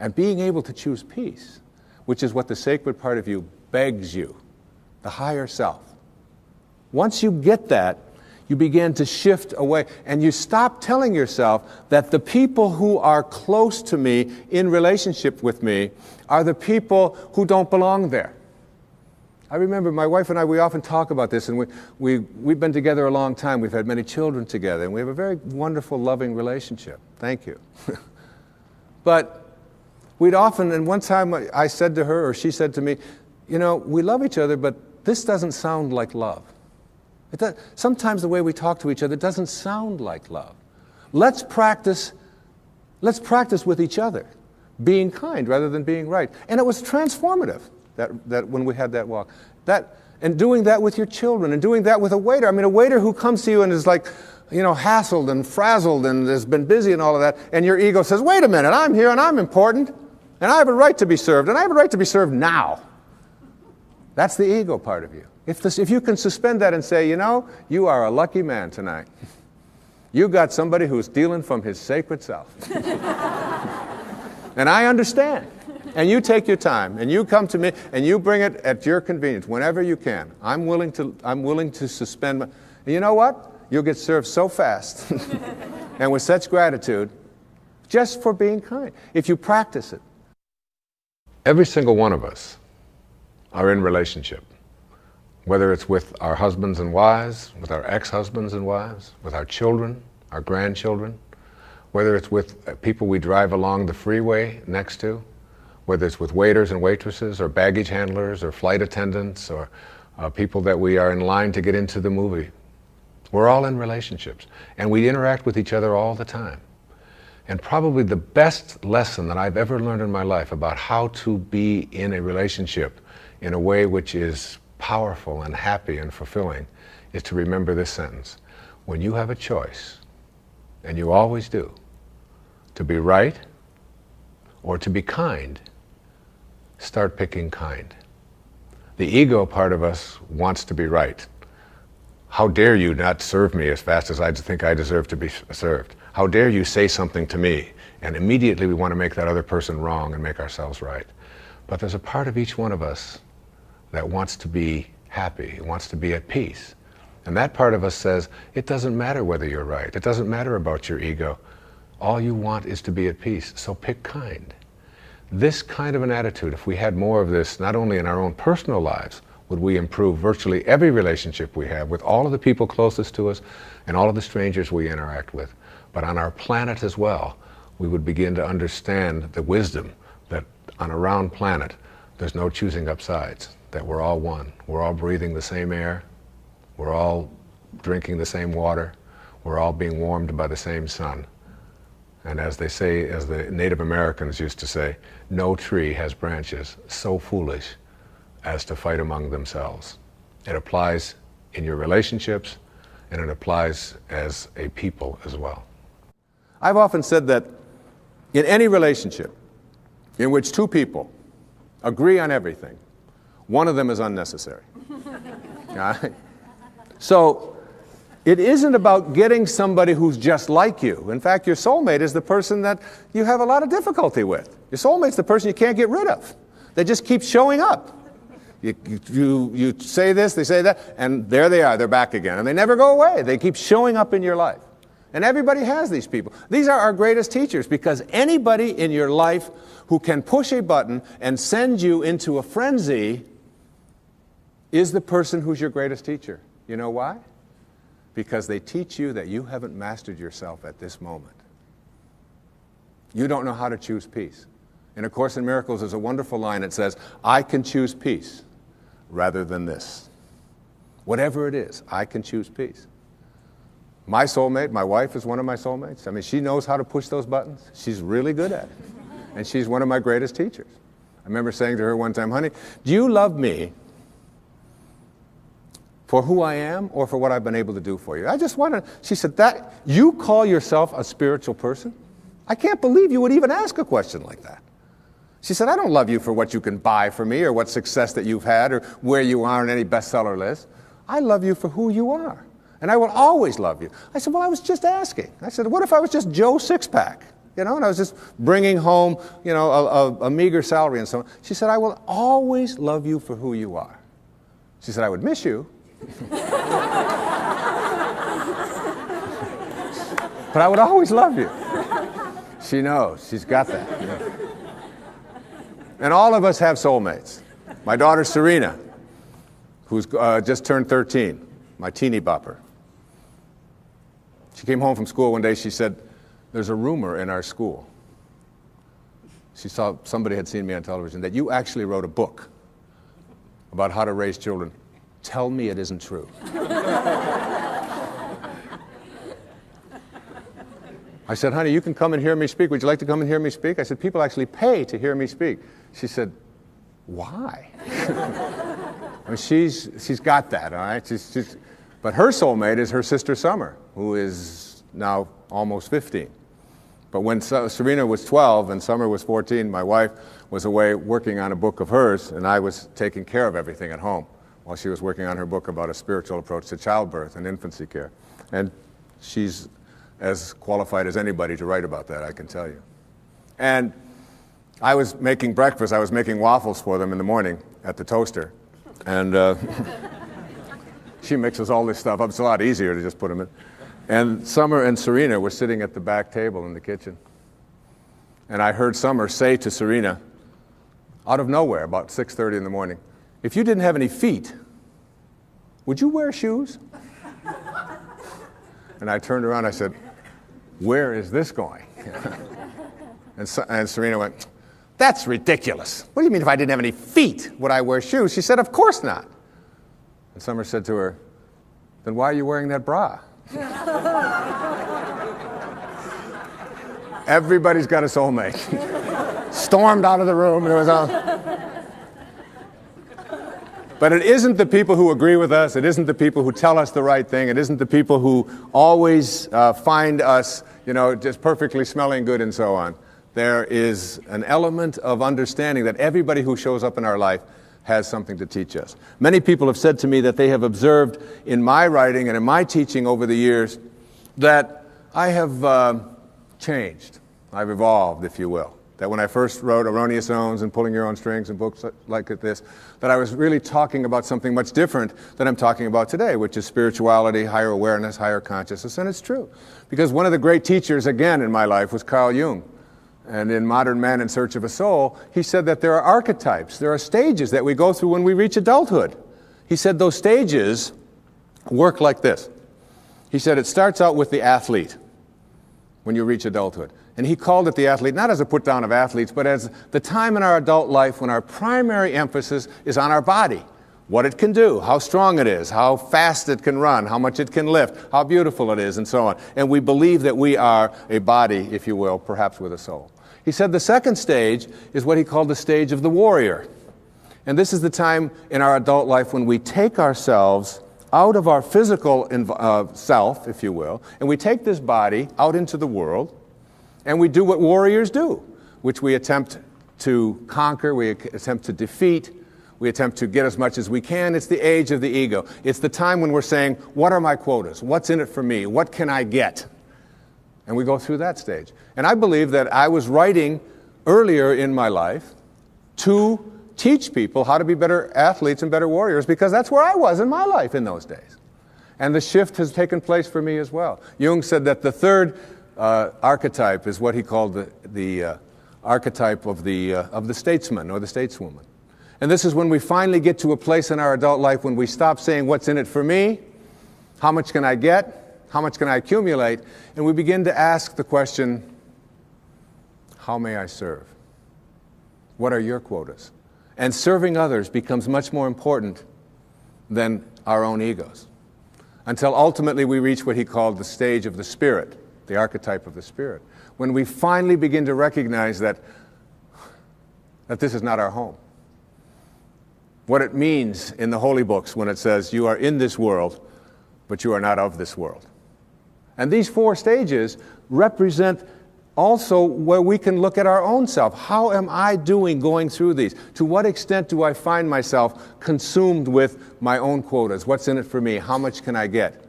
And being able to choose peace, which is what the sacred part of you begs you, the higher self. Once you get that, you begin to shift away, and you stop telling yourself that the people who are close to me, in relationship with me, are the people who don't belong there. I remember my wife and I, we often talk about this, and we've been together a long time. We've had many children together, and we have a very wonderful, loving relationship. Thank you. But we'd often, and one time I said to her, or she said to me, we love each other, but this doesn't sound like love. Sometimes the way we talk to each other doesn't sound like love. Let's practice with each other, being kind rather than being right. And it was transformative that when we had that walk. And doing that with your children, and doing that with a waiter. I mean, a waiter who comes to you and is like, hassled and frazzled and has been busy and all of that, and your ego says, wait a minute, I'm here and I'm important, and I have a right to be served, and I have a right to be served now. That's the ego part of you. If you can suspend that and say, you are a lucky man tonight. You got somebody who's dealing from his sacred self. And I understand. And you take your time, and you come to me, and you bring it at your convenience, whenever you can. I'm willing to suspend and you know what? You'll get served so fast and with such gratitude just for being kind, if you practice it. Every single one of us are in relationship, whether it's with our husbands and wives, with our ex-husbands and wives, with our children, our grandchildren, whether it's with people we drive along the freeway next to, whether it's with waiters and waitresses or baggage handlers or flight attendants or people that we are in line to get into the movie. We're all in relationships, and we interact with each other all the time. And probably the best lesson that I've ever learned in my life about how to be in a relationship in a way which is powerful and happy and fulfilling is to remember this sentence. When you have a choice, and you always do, to be right or to be kind, start picking kind. The ego part of us wants to be right. How dare you not serve me as fast as I think I deserve to be served? How dare you say something to me? And immediately we want to make that other person wrong and make ourselves right. But there's a part of each one of us that wants to be happy, wants to be at peace. And that part of us says, it doesn't matter whether you're right. It doesn't matter about your ego. All you want is to be at peace, so pick kind. This kind of an attitude, if we had more of this, not only in our own personal lives, would we improve virtually every relationship we have with all of the people closest to us and all of the strangers we interact with. But on our planet as well, we would begin to understand the wisdom that on a round planet, there's no choosing up sides, that we're all one. We're all breathing the same air. We're all drinking the same water. We're all being warmed by the same sun. And as they say, as the Native Americans used to say, no tree has branches so foolish as to fight among themselves. It applies in your relationships, and it applies as a people as well. I've often said that in any relationship in which two people agree on everything, one of them is unnecessary. All right? So it isn't about getting somebody who's just like you. In fact, your soulmate is the person that you have a lot of difficulty with. Your soulmate's the person you can't get rid of. They just keep showing up. You say this, they say that, and there they are, they're back again. And they never go away. They keep showing up in your life. And everybody has these people. These are our greatest teachers, because anybody in your life who can push a button and send you into a frenzy is the person who's your greatest teacher. You know why? Because they teach you that you haven't mastered yourself at this moment. You don't know how to choose peace. In A Course in Miracles, there's a wonderful line that says, I can choose peace rather than this. Whatever it is, I can choose peace. My soulmate, my wife is one of my soulmates. I mean, she knows how to push those buttons. She's really good at it. And she's one of my greatest teachers. I remember saying to her one time, honey, do you love me for who I am or for what I've been able to do for you? I just want to, she said, that you call yourself a spiritual person? I can't believe you would even ask a question like that. She said, I don't love you for what you can buy for me or what success that you've had or where you are on any bestseller list. I love you for who you are. And I will always love you. I said, well, I was just asking. I said, what if I was just Joe Sixpack? You know, and I was just bringing home, you know, a meager salary and so on. She said, I will always love you for who you are. She said, I would miss you. But I would always love you. She knows. She's got that. You know. And all of us have soulmates. My daughter Serena, who's just turned 13, my teeny bopper. She came home from school one day. She said, there's a rumor in our school. She saw somebody had seen me on television that you actually wrote a book about how to raise children. Tell me it isn't true. I said, honey, you can come and hear me speak. Would you like to come and hear me speak? I said, people actually pay to hear me speak. She said, why? I mean, she's got that, all right? But her soulmate is her sister Summer, who is now almost 15. But when Serena was 12 and Summer was 14, my wife was away working on a book of hers, and I was taking care of everything at home while she was working on her book about a spiritual approach to childbirth and infancy care. And she's as qualified as anybody to write about that, I can tell you. And I was making breakfast. I was making waffles for them in the morning at the toaster. And she mixes all this stuff up. It's a lot easier to just put them in. And Summer and Serena were sitting at the back table in the kitchen. And I heard Summer say to Serena, out of nowhere, about 6:30 in the morning, if you didn't have any feet, would you wear shoes? And I turned around, I said, where is this going? And Serena went, That's ridiculous. What do you mean if I didn't have any feet, would I wear shoes? She said, of course not. And Summer said to her, then why are you wearing that bra? Everybody's got a soulmate. Stormed out of the room, and it was all. But it isn't the people who agree with us, it isn't the people who tell us the right thing, it isn't the people who always find us, just perfectly smelling good and so on. There is an element of understanding that everybody who shows up in our life has something to teach us. Many people have said to me that they have observed in my writing and in my teaching over the years that I have changed. I've evolved, if you will. That when I first wrote Erroneous Zones and Pulling Your Own Strings and books like this, that I was really talking about something much different than I'm talking about today, which is spirituality, higher awareness, higher consciousness. And it's true. Because one of the great teachers, again, in my life was Carl Jung. And in Modern Man in Search of a Soul, he said that there are archetypes, there are stages that we go through when we reach adulthood. He said those stages work like this. He said it starts out with the athlete when you reach adulthood. And he called it the athlete, not as a put down of athletes, but as the time in our adult life when our primary emphasis is on our body. What it can do, how strong it is, how fast it can run, how much it can lift, how beautiful it is, and so on. And we believe that we are a body, if you will, perhaps with a soul. He said the second stage is what he called the stage of the warrior. And this is the time in our adult life when we take ourselves out of our physical self, if you will, and we take this body out into the world, and we do what warriors do, which we attempt to conquer, we attempt to defeat, we attempt to get as much as we can. It's the age of the ego. It's the time when we're saying, what are my quotas? What's in it for me? What can I get? And we go through that stage. And I believe that I was writing earlier in my life to teach people how to be better athletes and better warriors, because that's where I was in my life in those days. And the shift has taken place for me as well. Jung said that the third archetype is what he called the archetype of the statesman or the stateswoman. And this is when we finally get to a place in our adult life when we stop saying, what's in it for me? How much can I get? How much can I accumulate? And we begin to ask the question, how may I serve? What are your quotas? And serving others becomes much more important than our own egos, until ultimately we reach what he called the stage of the spirit, the archetype of the spirit, when we finally begin to recognize that this is not our home. What it means in the holy books when it says, you are in this world, but you are not of this world. And these four stages represent also where we can look at our own self. How am I doing going through these? To what extent do I find myself consumed with my own quotas? What's in it for me? How much can I get?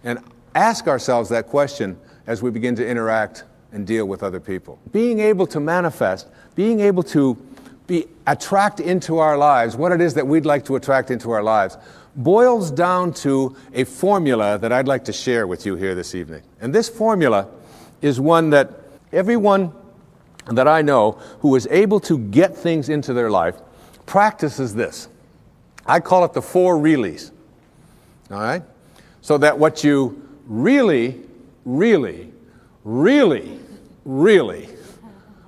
And ask ourselves that question as we begin to interact and deal with other people. Being able to manifest, being able to attract into our lives what it is that we'd like to attract into our lives boils down to a formula that I'd like to share with you here this evening. And this formula is one that everyone that I know who is able to get things into their life practices this. I call it the 4 reallys. All right? So that what you really, really, really, really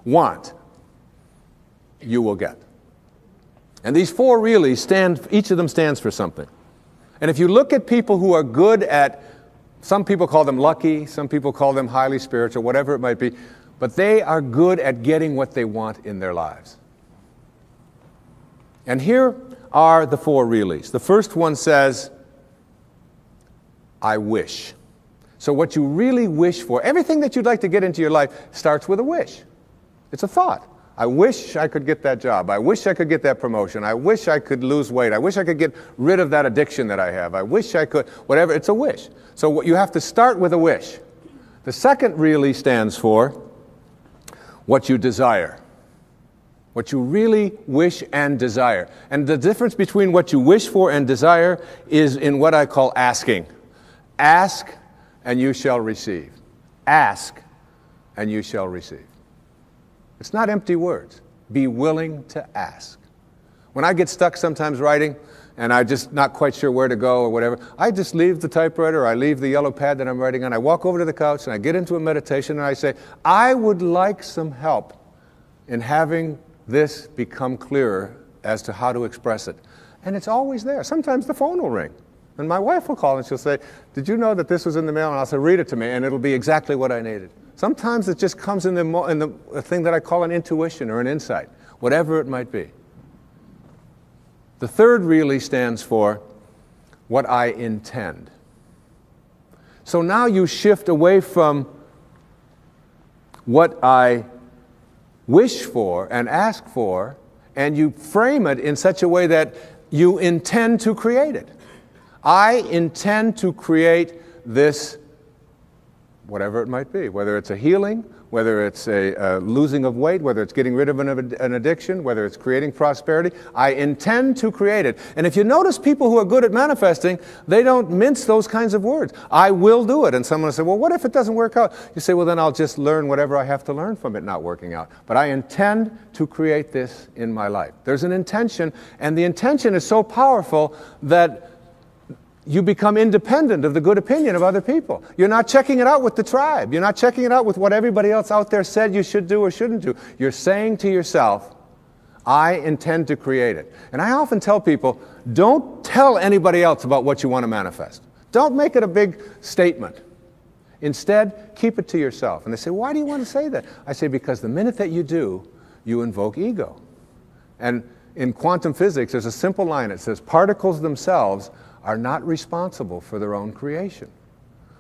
want, you will get. And these 4 reallys each of them stands for something. And if you look at people who are good at, some people call them lucky, some people call them highly spiritual, whatever it might be, but they are good at getting what they want in their lives. And here are the 4 reallys. The first one says, I wish. So what you really wish for, everything that you'd like to get into your life starts with a wish. It's a thought. I wish I could get that job. I wish I could get that promotion. I wish I could lose weight. I wish I could get rid of that addiction that I have. I wish I could, whatever. It's a wish. So you have to start with a wish. The second really stands for what you desire. What you really wish and desire. And the difference between what you wish for and desire is in what I call asking. Ask and you shall receive. Ask and you shall receive. It's not empty words. Be willing to ask. When I get stuck sometimes writing and I'm just not quite sure where to go or whatever, I just leave the typewriter or I leave the yellow pad that I'm writing on. I walk over to the couch and I get into a meditation and I say, I would like some help in having this become clearer as to how to express it. And it's always there. Sometimes the phone will ring, and my wife will call and she'll say, "Did you know that this was in the mail?" And I'll say, "Read it to me," and it'll be exactly what I needed. Sometimes it just comes in the thing that I call an intuition or an insight, whatever it might be. The third really stands for what I intend. So now you shift away from what I wish for and ask for, and you frame it in such a way that you intend to create it. I intend to create this, whatever it might be, whether it's a healing, whether it's a losing of weight, whether it's getting rid of an addiction, whether it's creating prosperity. I intend to create it. And if you notice people who are good at manifesting, they don't mince those kinds of words. I will do it. And someone will say, "Well, what if it doesn't work out?" You say, "Well, then I'll just learn whatever I have to learn from it not working out. But I intend to create this in my life." There's an intention, and the intention is so powerful that you become independent of the good opinion of other people. You're not checking it out with the tribe. You're not checking it out with what everybody else out there said you should do or shouldn't do. You're saying to yourself, "I intend to create it." And I often tell people, don't tell anybody else about what you want to manifest. Don't make it a big statement. Instead, keep it to yourself. And they say, "Why do you want to say that?" I say, because the minute that you do, you invoke ego. And in quantum physics, there's a simple line. It says, particles themselves are not responsible for their own creation.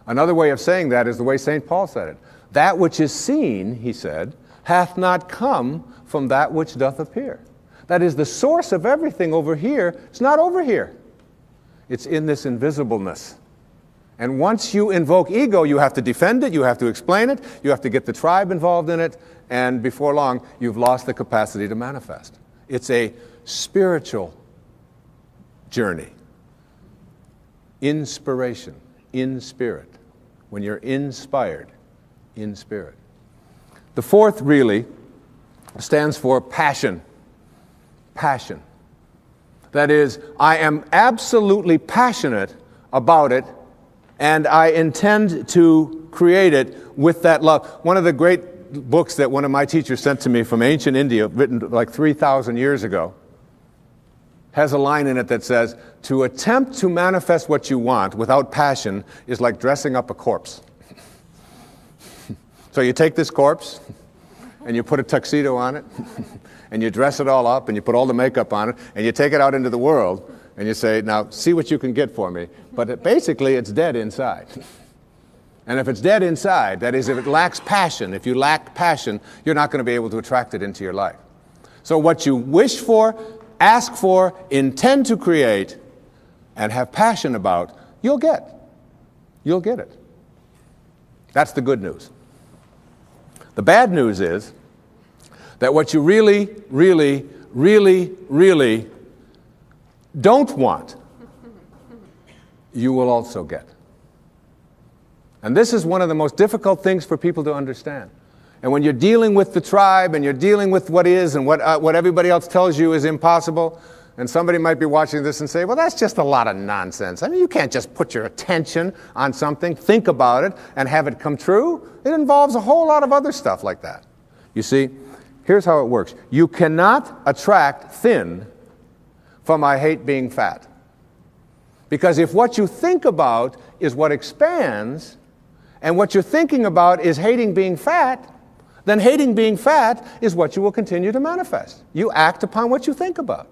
Another way of saying that is the way St. Paul said it. That which is seen, he said, hath not come from that which doth appear. That is, the source of everything over here is not over here. It's in this invisibleness. And once you invoke ego, you have to defend it, you have to explain it, you have to get the tribe involved in it, and before long, you've lost the capacity to manifest. It's a spiritual journey. Inspiration, in spirit. When you're inspired, in spirit. The fourth really stands for passion. Passion. That is, I am absolutely passionate about it, and I intend to create it with that love. One of the great books that one of my teachers sent to me from ancient India, written like 3,000 years ago, has a line in it that says, "To attempt to manifest what you want without passion is like dressing up a corpse." So you take this corpse, and you put a tuxedo on it, and you dress it all up, and you put all the makeup on it, and you take it out into the world, and you say, "Now, see what you can get for me." But basically, it's dead inside. And if it's dead inside, that is, if it lacks passion, if you lack passion, you're not going to be able to attract it into your life. So what you wish for, ask for, intend to create, and have passion about, you'll get. You'll get it. That's the good news. The bad news is that what you really, really, really, really don't want, you will also get. And this is one of the most difficult things for people to understand. And when you're dealing with the tribe and you're dealing with what is and what everybody else tells you is impossible, and somebody might be watching this and say, "Well, that's just a lot of nonsense. I mean, you can't just put your attention on something, think about it, and have it come true. It involves a whole lot of other stuff like that." You see, here's how it works. You cannot attract thin from "I hate being fat." Because if what you think about is what expands, and what you're thinking about is hating being fat, then hating being fat is what you will continue to manifest. You act upon what you think about.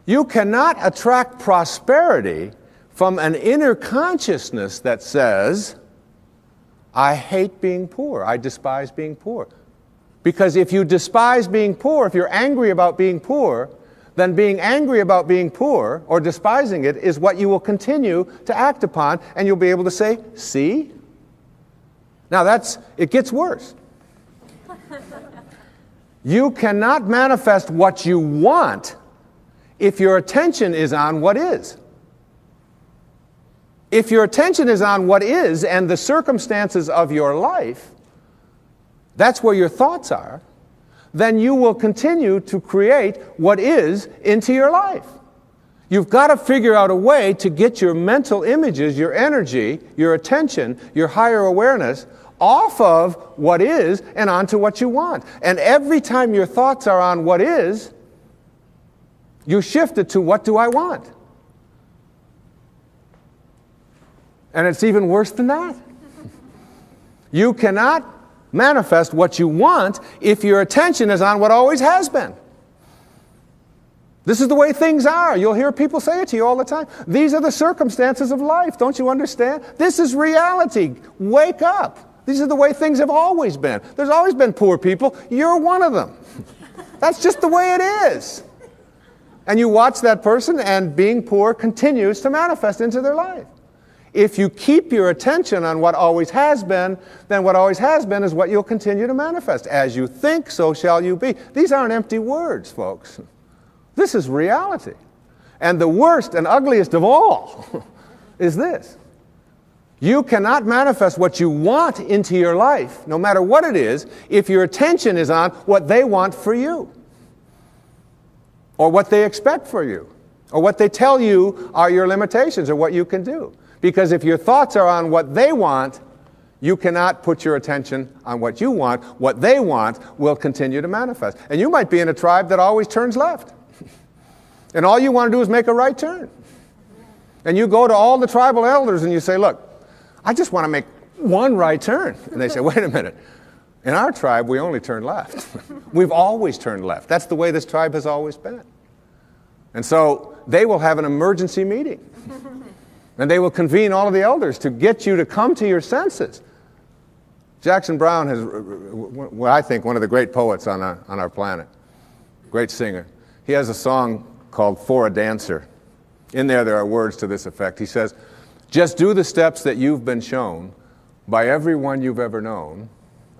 You cannot attract prosperity from an inner consciousness that says, "I hate being poor, I despise being poor." Because if you despise being poor, if you're angry about being poor, then being angry about being poor or despising it is what you will continue to act upon, and you'll be able to say, "See?" Now it gets worse. You cannot manifest what you want if your attention is on what is. If your attention is on what is and the circumstances of your life, that's where your thoughts are, then you will continue to create what is into your life. You've got to figure out a way to get your mental images, your energy, your attention, your higher awareness off of what is and onto what you want. And every time your thoughts are on what is, you shift it to what do I want? And it's even worse than that. You cannot manifest what you want if your attention is on what always has been. This is the way things are. You'll hear people say it to you all the time. These are the circumstances of life. Don't you understand? This is reality. Wake up. These are the way things have always been. There's always been poor people. You're one of them. That's just the way it is. And you watch that person, and being poor continues to manifest into their life. If you keep your attention on what always has been, then what always has been is what you'll continue to manifest. As you think, so shall you be. These aren't empty words, folks. This is reality. And the worst and ugliest of all is this. You cannot manifest what you want into your life, no matter what it is, if your attention is on what they want for you, or what they expect for you, or what they tell you are your limitations or what you can do. Because if your thoughts are on what they want, you cannot put your attention on what you want. What they want will continue to manifest. And you might be in a tribe that always turns left. And all you want to do is make a right turn. And you go to all the tribal elders and you say, look, I just want to make one right turn. And they say, wait a minute. In our tribe, we only turn left. We've always turned left. That's the way this tribe has always been. And so they will have an emergency meeting. And they will convene all of the elders to get you to come to your senses. Jackson Browne is, what I think, one of the great poets on our planet. Great singer. He has a song called For a Dancer. In there are words to this effect. He says, just do the steps that you've been shown by everyone you've ever known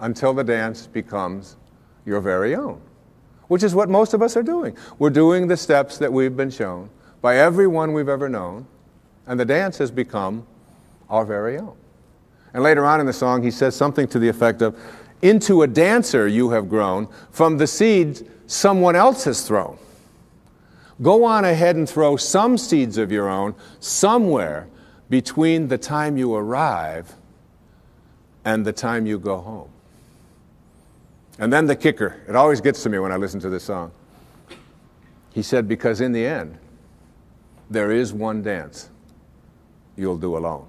until the dance becomes your very own. Which is what most of us are doing. We're doing the steps that we've been shown by everyone we've ever known, and the dance has become our very own. And later on in the song, he says something to the effect of, into a dancer you have grown from the seeds someone else has thrown. Go on ahead and throw some seeds of your own somewhere between the time you arrive and the time you go home. And then the kicker, it always gets to me when I listen to this song. He said, because in the end, there is one dance you'll do alone.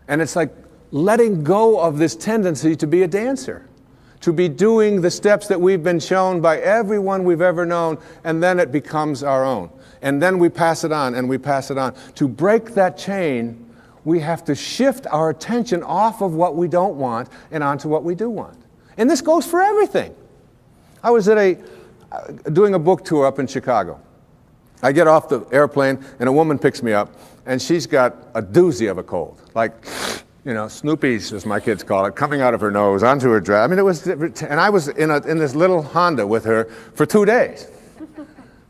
And it's like letting go of this tendency to be a dancer, to be doing the steps that we've been shown by everyone we've ever known, and then it becomes our own. And then we pass it on, and we pass it on. To break that chain, we have to shift our attention off of what we don't want and onto what we do want. And this goes for everything. I was doing a book tour up in Chicago. I get off the airplane, and a woman picks me up, and she's got a doozy of a cold. Like, you know, Snoopy's, as my kids call it, coming out of her nose, onto her dress. I mean, and I was in this little Honda with her for 2 days.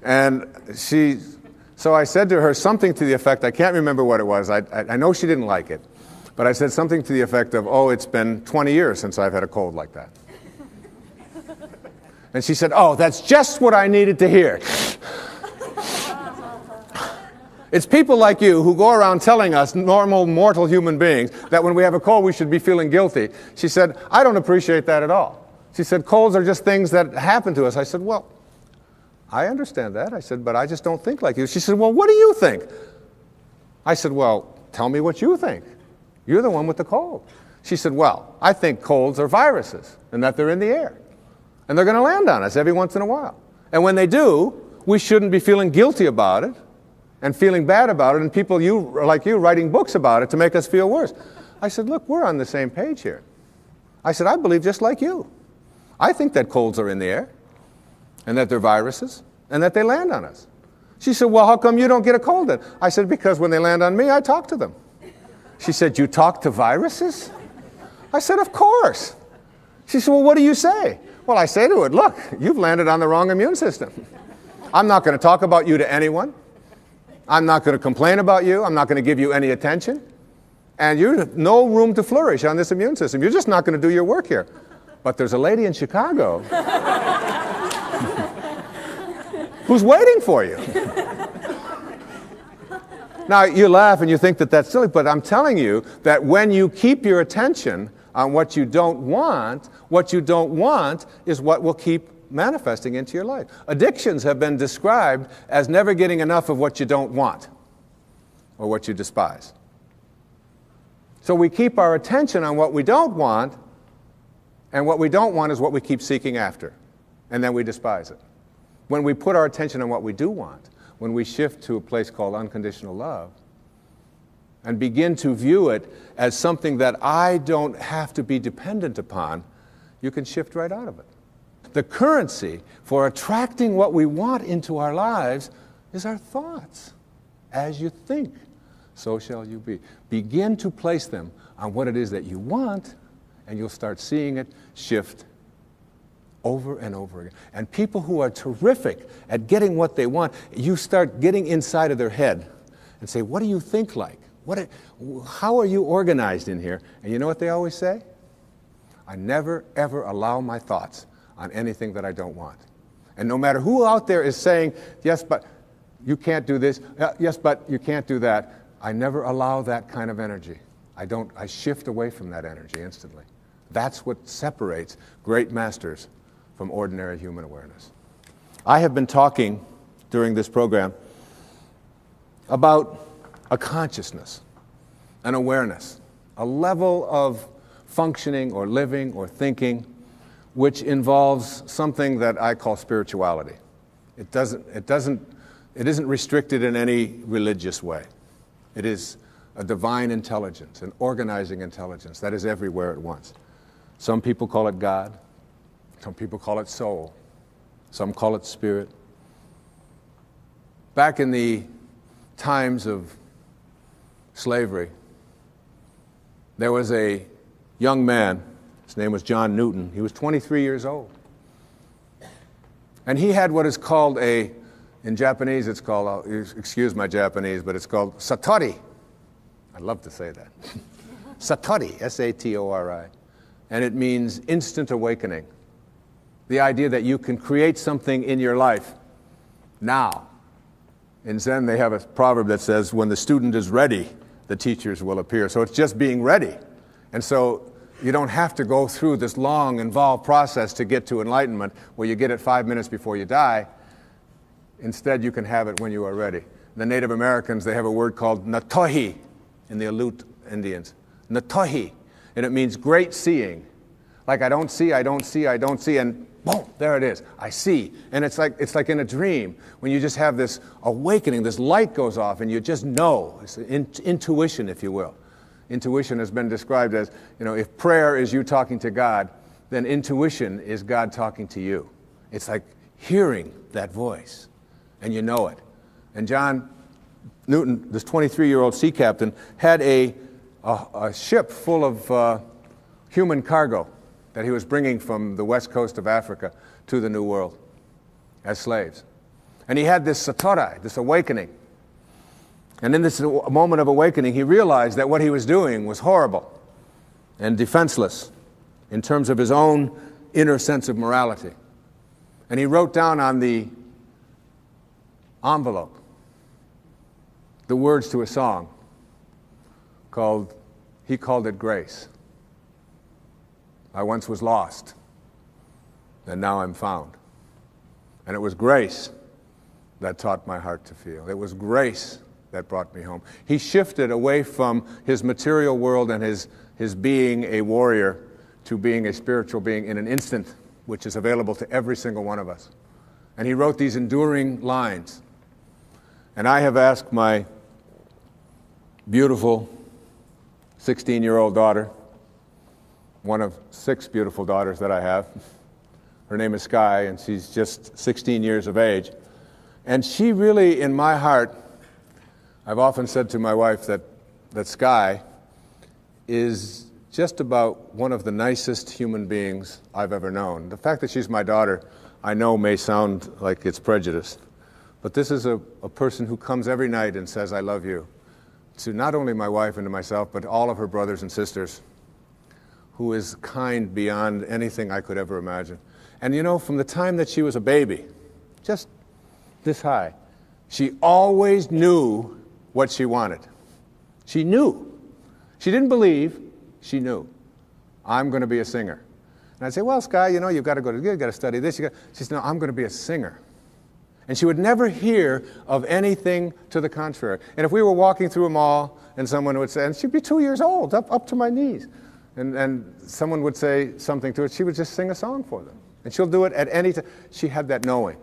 And so I said to her something to the effect, I can't remember what it was. I know she didn't like it. But I said something to the effect of, oh, it's been 20 years since I've had a cold like that. And she said, oh, that's just what I needed to hear. It's people like you who go around telling us, normal, mortal human beings, that when we have a cold, we should be feeling guilty. She said, I don't appreciate that at all. She said, colds are just things that happen to us. I said, well, I understand that. I said, but I just don't think like you. She said, well, what do you think? I said, well, tell me what you think. You're the one with the cold. She said, well, I think colds are viruses and that they're in the air. And they're going to land on us every once in a while. And when they do, we shouldn't be feeling guilty about it and feeling bad about it, and people like you writing books about it to make us feel worse. I said, look, we're on the same page here. I said, I believe just like you. I think that colds are in the air, and that they're viruses, and that they land on us. She said, well, how come you don't get a cold then? I said, because when they land on me, I talk to them. She said, you talk to viruses? I said, of course. She said, well, what do you say? Well, I say to it, look, you've landed on the wrong immune system. I'm not going to talk about you to anyone. I'm not going to complain about you. I'm not going to give you any attention. And you have no room to flourish on this immune system. You're just not going to do your work here. But there's a lady in Chicago who's waiting for you. Now, you laugh and you think that that's silly, but I'm telling you that when you keep your attention on what you don't want is what will keep manifesting into your life. Addictions have been described as never getting enough of what you don't want or what you despise. So we keep our attention on what we don't want, and what we don't want is what we keep seeking after, and then we despise it. When we put our attention on what we do want, when we shift to a place called unconditional love, and begin to view it as something that I don't have to be dependent upon, you can shift right out of it. The currency for attracting what we want into our lives is our thoughts. As you think, so shall you be. Begin to place them on what it is that you want, and you'll start seeing it shift over and over again. And people who are terrific at getting what they want, you start getting inside of their head and say, what do you think like? How are you organized in here? And you know what they always say? I never, ever allow my thoughts on anything that I don't want. And no matter who out there is saying, yes, but you can't do this, yes, but you can't do that, I never allow that kind of energy. I shift away from that energy instantly. That's what separates great masters from ordinary human awareness. I have been talking during this program about a consciousness, an awareness, a level of functioning or living or thinking which involves something that I call spirituality. It isn't restricted in any religious way. It is a divine intelligence, an organizing intelligence that is everywhere at once. Some people call it God. Some people call it soul. Some call it spirit. Back in the times of slavery, there was a young man. His name was John Newton. He was 23 years old. And he had what is called in Japanese, it's called, excuse my Japanese, but it's called satori. I love to say that. Satori, S-A-T-O-R-I. And it means instant awakening. The idea that you can create something in your life now. In Zen, they have a proverb that says, when the student is ready, the teachers will appear. So it's just being ready. And so you don't have to go through this long, involved process to get to enlightenment where you get it 5 minutes before you die. Instead, you can have it when you are ready. The Native Americans, they have a word called natohi in the Aleut Indians. Natohi. And it means great seeing. Like I don't see, and boom, there it is. I see. And it's like in a dream when you just have this awakening, this light goes off and you just know. It's intuition, if you will. Intuition has been described as, if prayer is you talking to God, then intuition is God talking to you. It's like hearing that voice, and you know it. And John Newton, this 23-year-old sea captain, had a ship full of human cargo that he was bringing from the west coast of Africa to the New World as slaves. And he had this satori, this awakening. And in this moment of awakening, he realized that what he was doing was horrible and defenseless in terms of his own inner sense of morality. And he wrote down on the envelope the words to a song he called it Grace. I once was lost, and now I'm found. And it was grace that taught my heart to feel. It was grace that brought me home. He shifted away from his material world and his being a warrior to being a spiritual being in an instant, which is available to every single one of us. And he wrote these enduring lines. And I have asked my beautiful 16-year-old daughter, one of 6 beautiful daughters that I have. Her name is Sky, and she's just 16 years of age. And she really, in my heart, I've often said to my wife that Sky is just about one of the nicest human beings I've ever known. The fact that she's my daughter, I know may sound like it's prejudiced, but this is a person who comes every night and says, I love you, to not only my wife and to myself, but all of her brothers and sisters, who is kind beyond anything I could ever imagine. And from the time that she was a baby, just this high, she always knew what she wanted. She knew. She didn't believe, she knew. I'm going to be a singer. And I'd say, well, Sky, you know, you've got to study this. She said, no, I'm going to be a singer. And she would never hear of anything to the contrary. And if we were walking through a mall and someone would say, and she'd be 2 years old, up to my knees, and someone would say something to her, she would just sing a song for them. And she'll do it at any time. She had that knowing.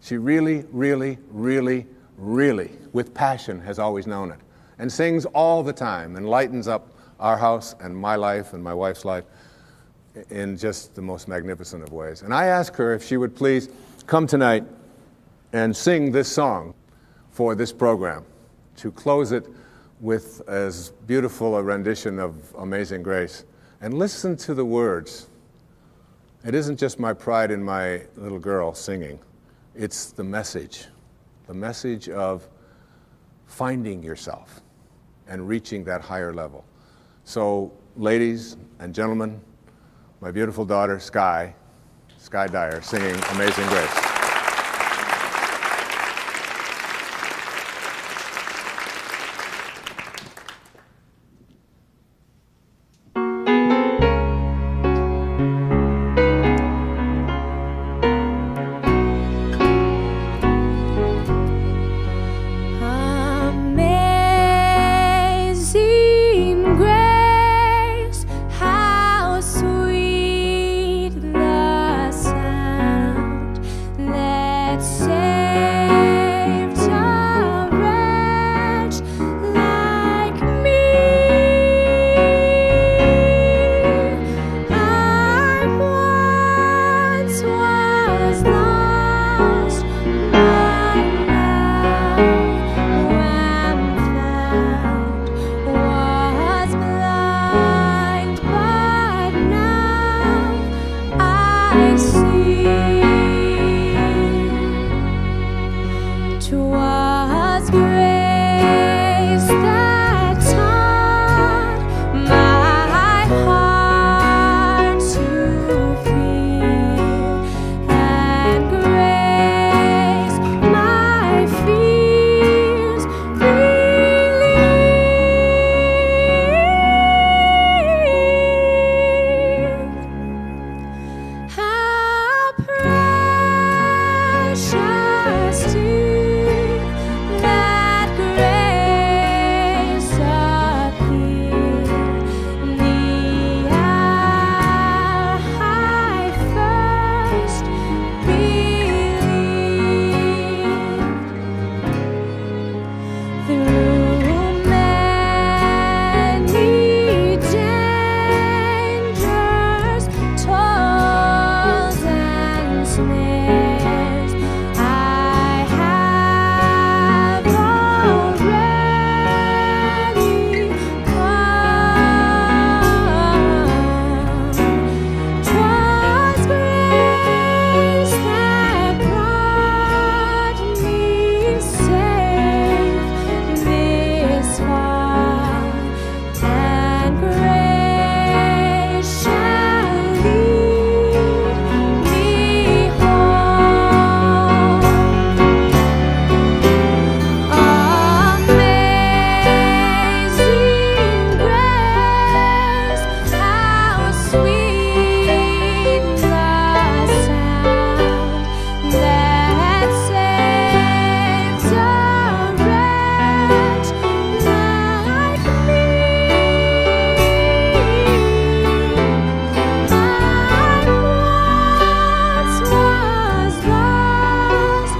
She really, really, really, really, with passion, has always known it. And sings all the time and lightens up our house and my life and my wife's life in just the most magnificent of ways. And I asked her if she would please come tonight and sing this song for this program, to close it with as beautiful a rendition of Amazing Grace. And listen to the words. It isn't just my pride in my little girl singing. It's the message of finding yourself and reaching that higher level. So, ladies and gentlemen, my beautiful daughter, Sky Dyer, singing Amazing Grace. Amazing grace, how sweet the sound that saved a wretch like me. I once was lost, but now am found. Was blind, but now I see. 'Twas grace that taught my heart to feel, and grace my fears relieved. How precious did that grace appear, the hour I first believed. Through many dangers, toils and snares, I have already come. 'Twas grace that brought me safe this far, and grace shall lead me home. Amazing grace, how sweet the sound that saves a wretch like me. I once was lost,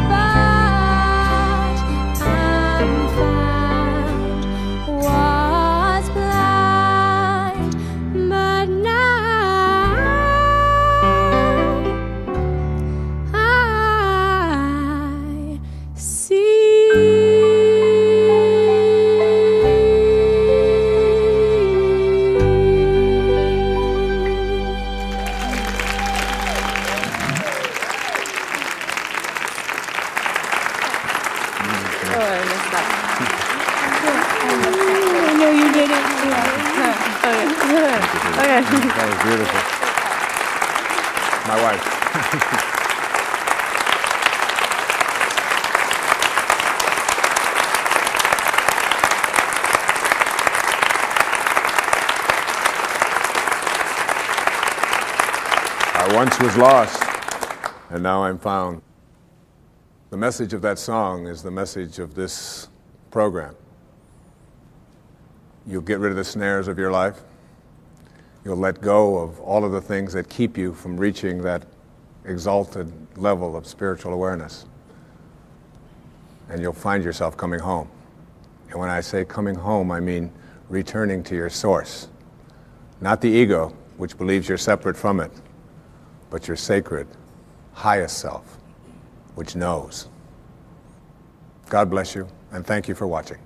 but I'm found. Was blind, but now I Oh, I missed that. I know you did it. Okay. That was beautiful. My wife. I once was lost, and now I'm found. The message of that song is the message of this program. You'll get rid of the snares of your life. You'll let go of all of the things that keep you from reaching that exalted level of spiritual awareness. And you'll find yourself coming home. And when I say coming home, I mean returning to your source. Not the ego, which believes you're separate from it, but your sacred, highest self, which knows. God bless you, and thank you for watching.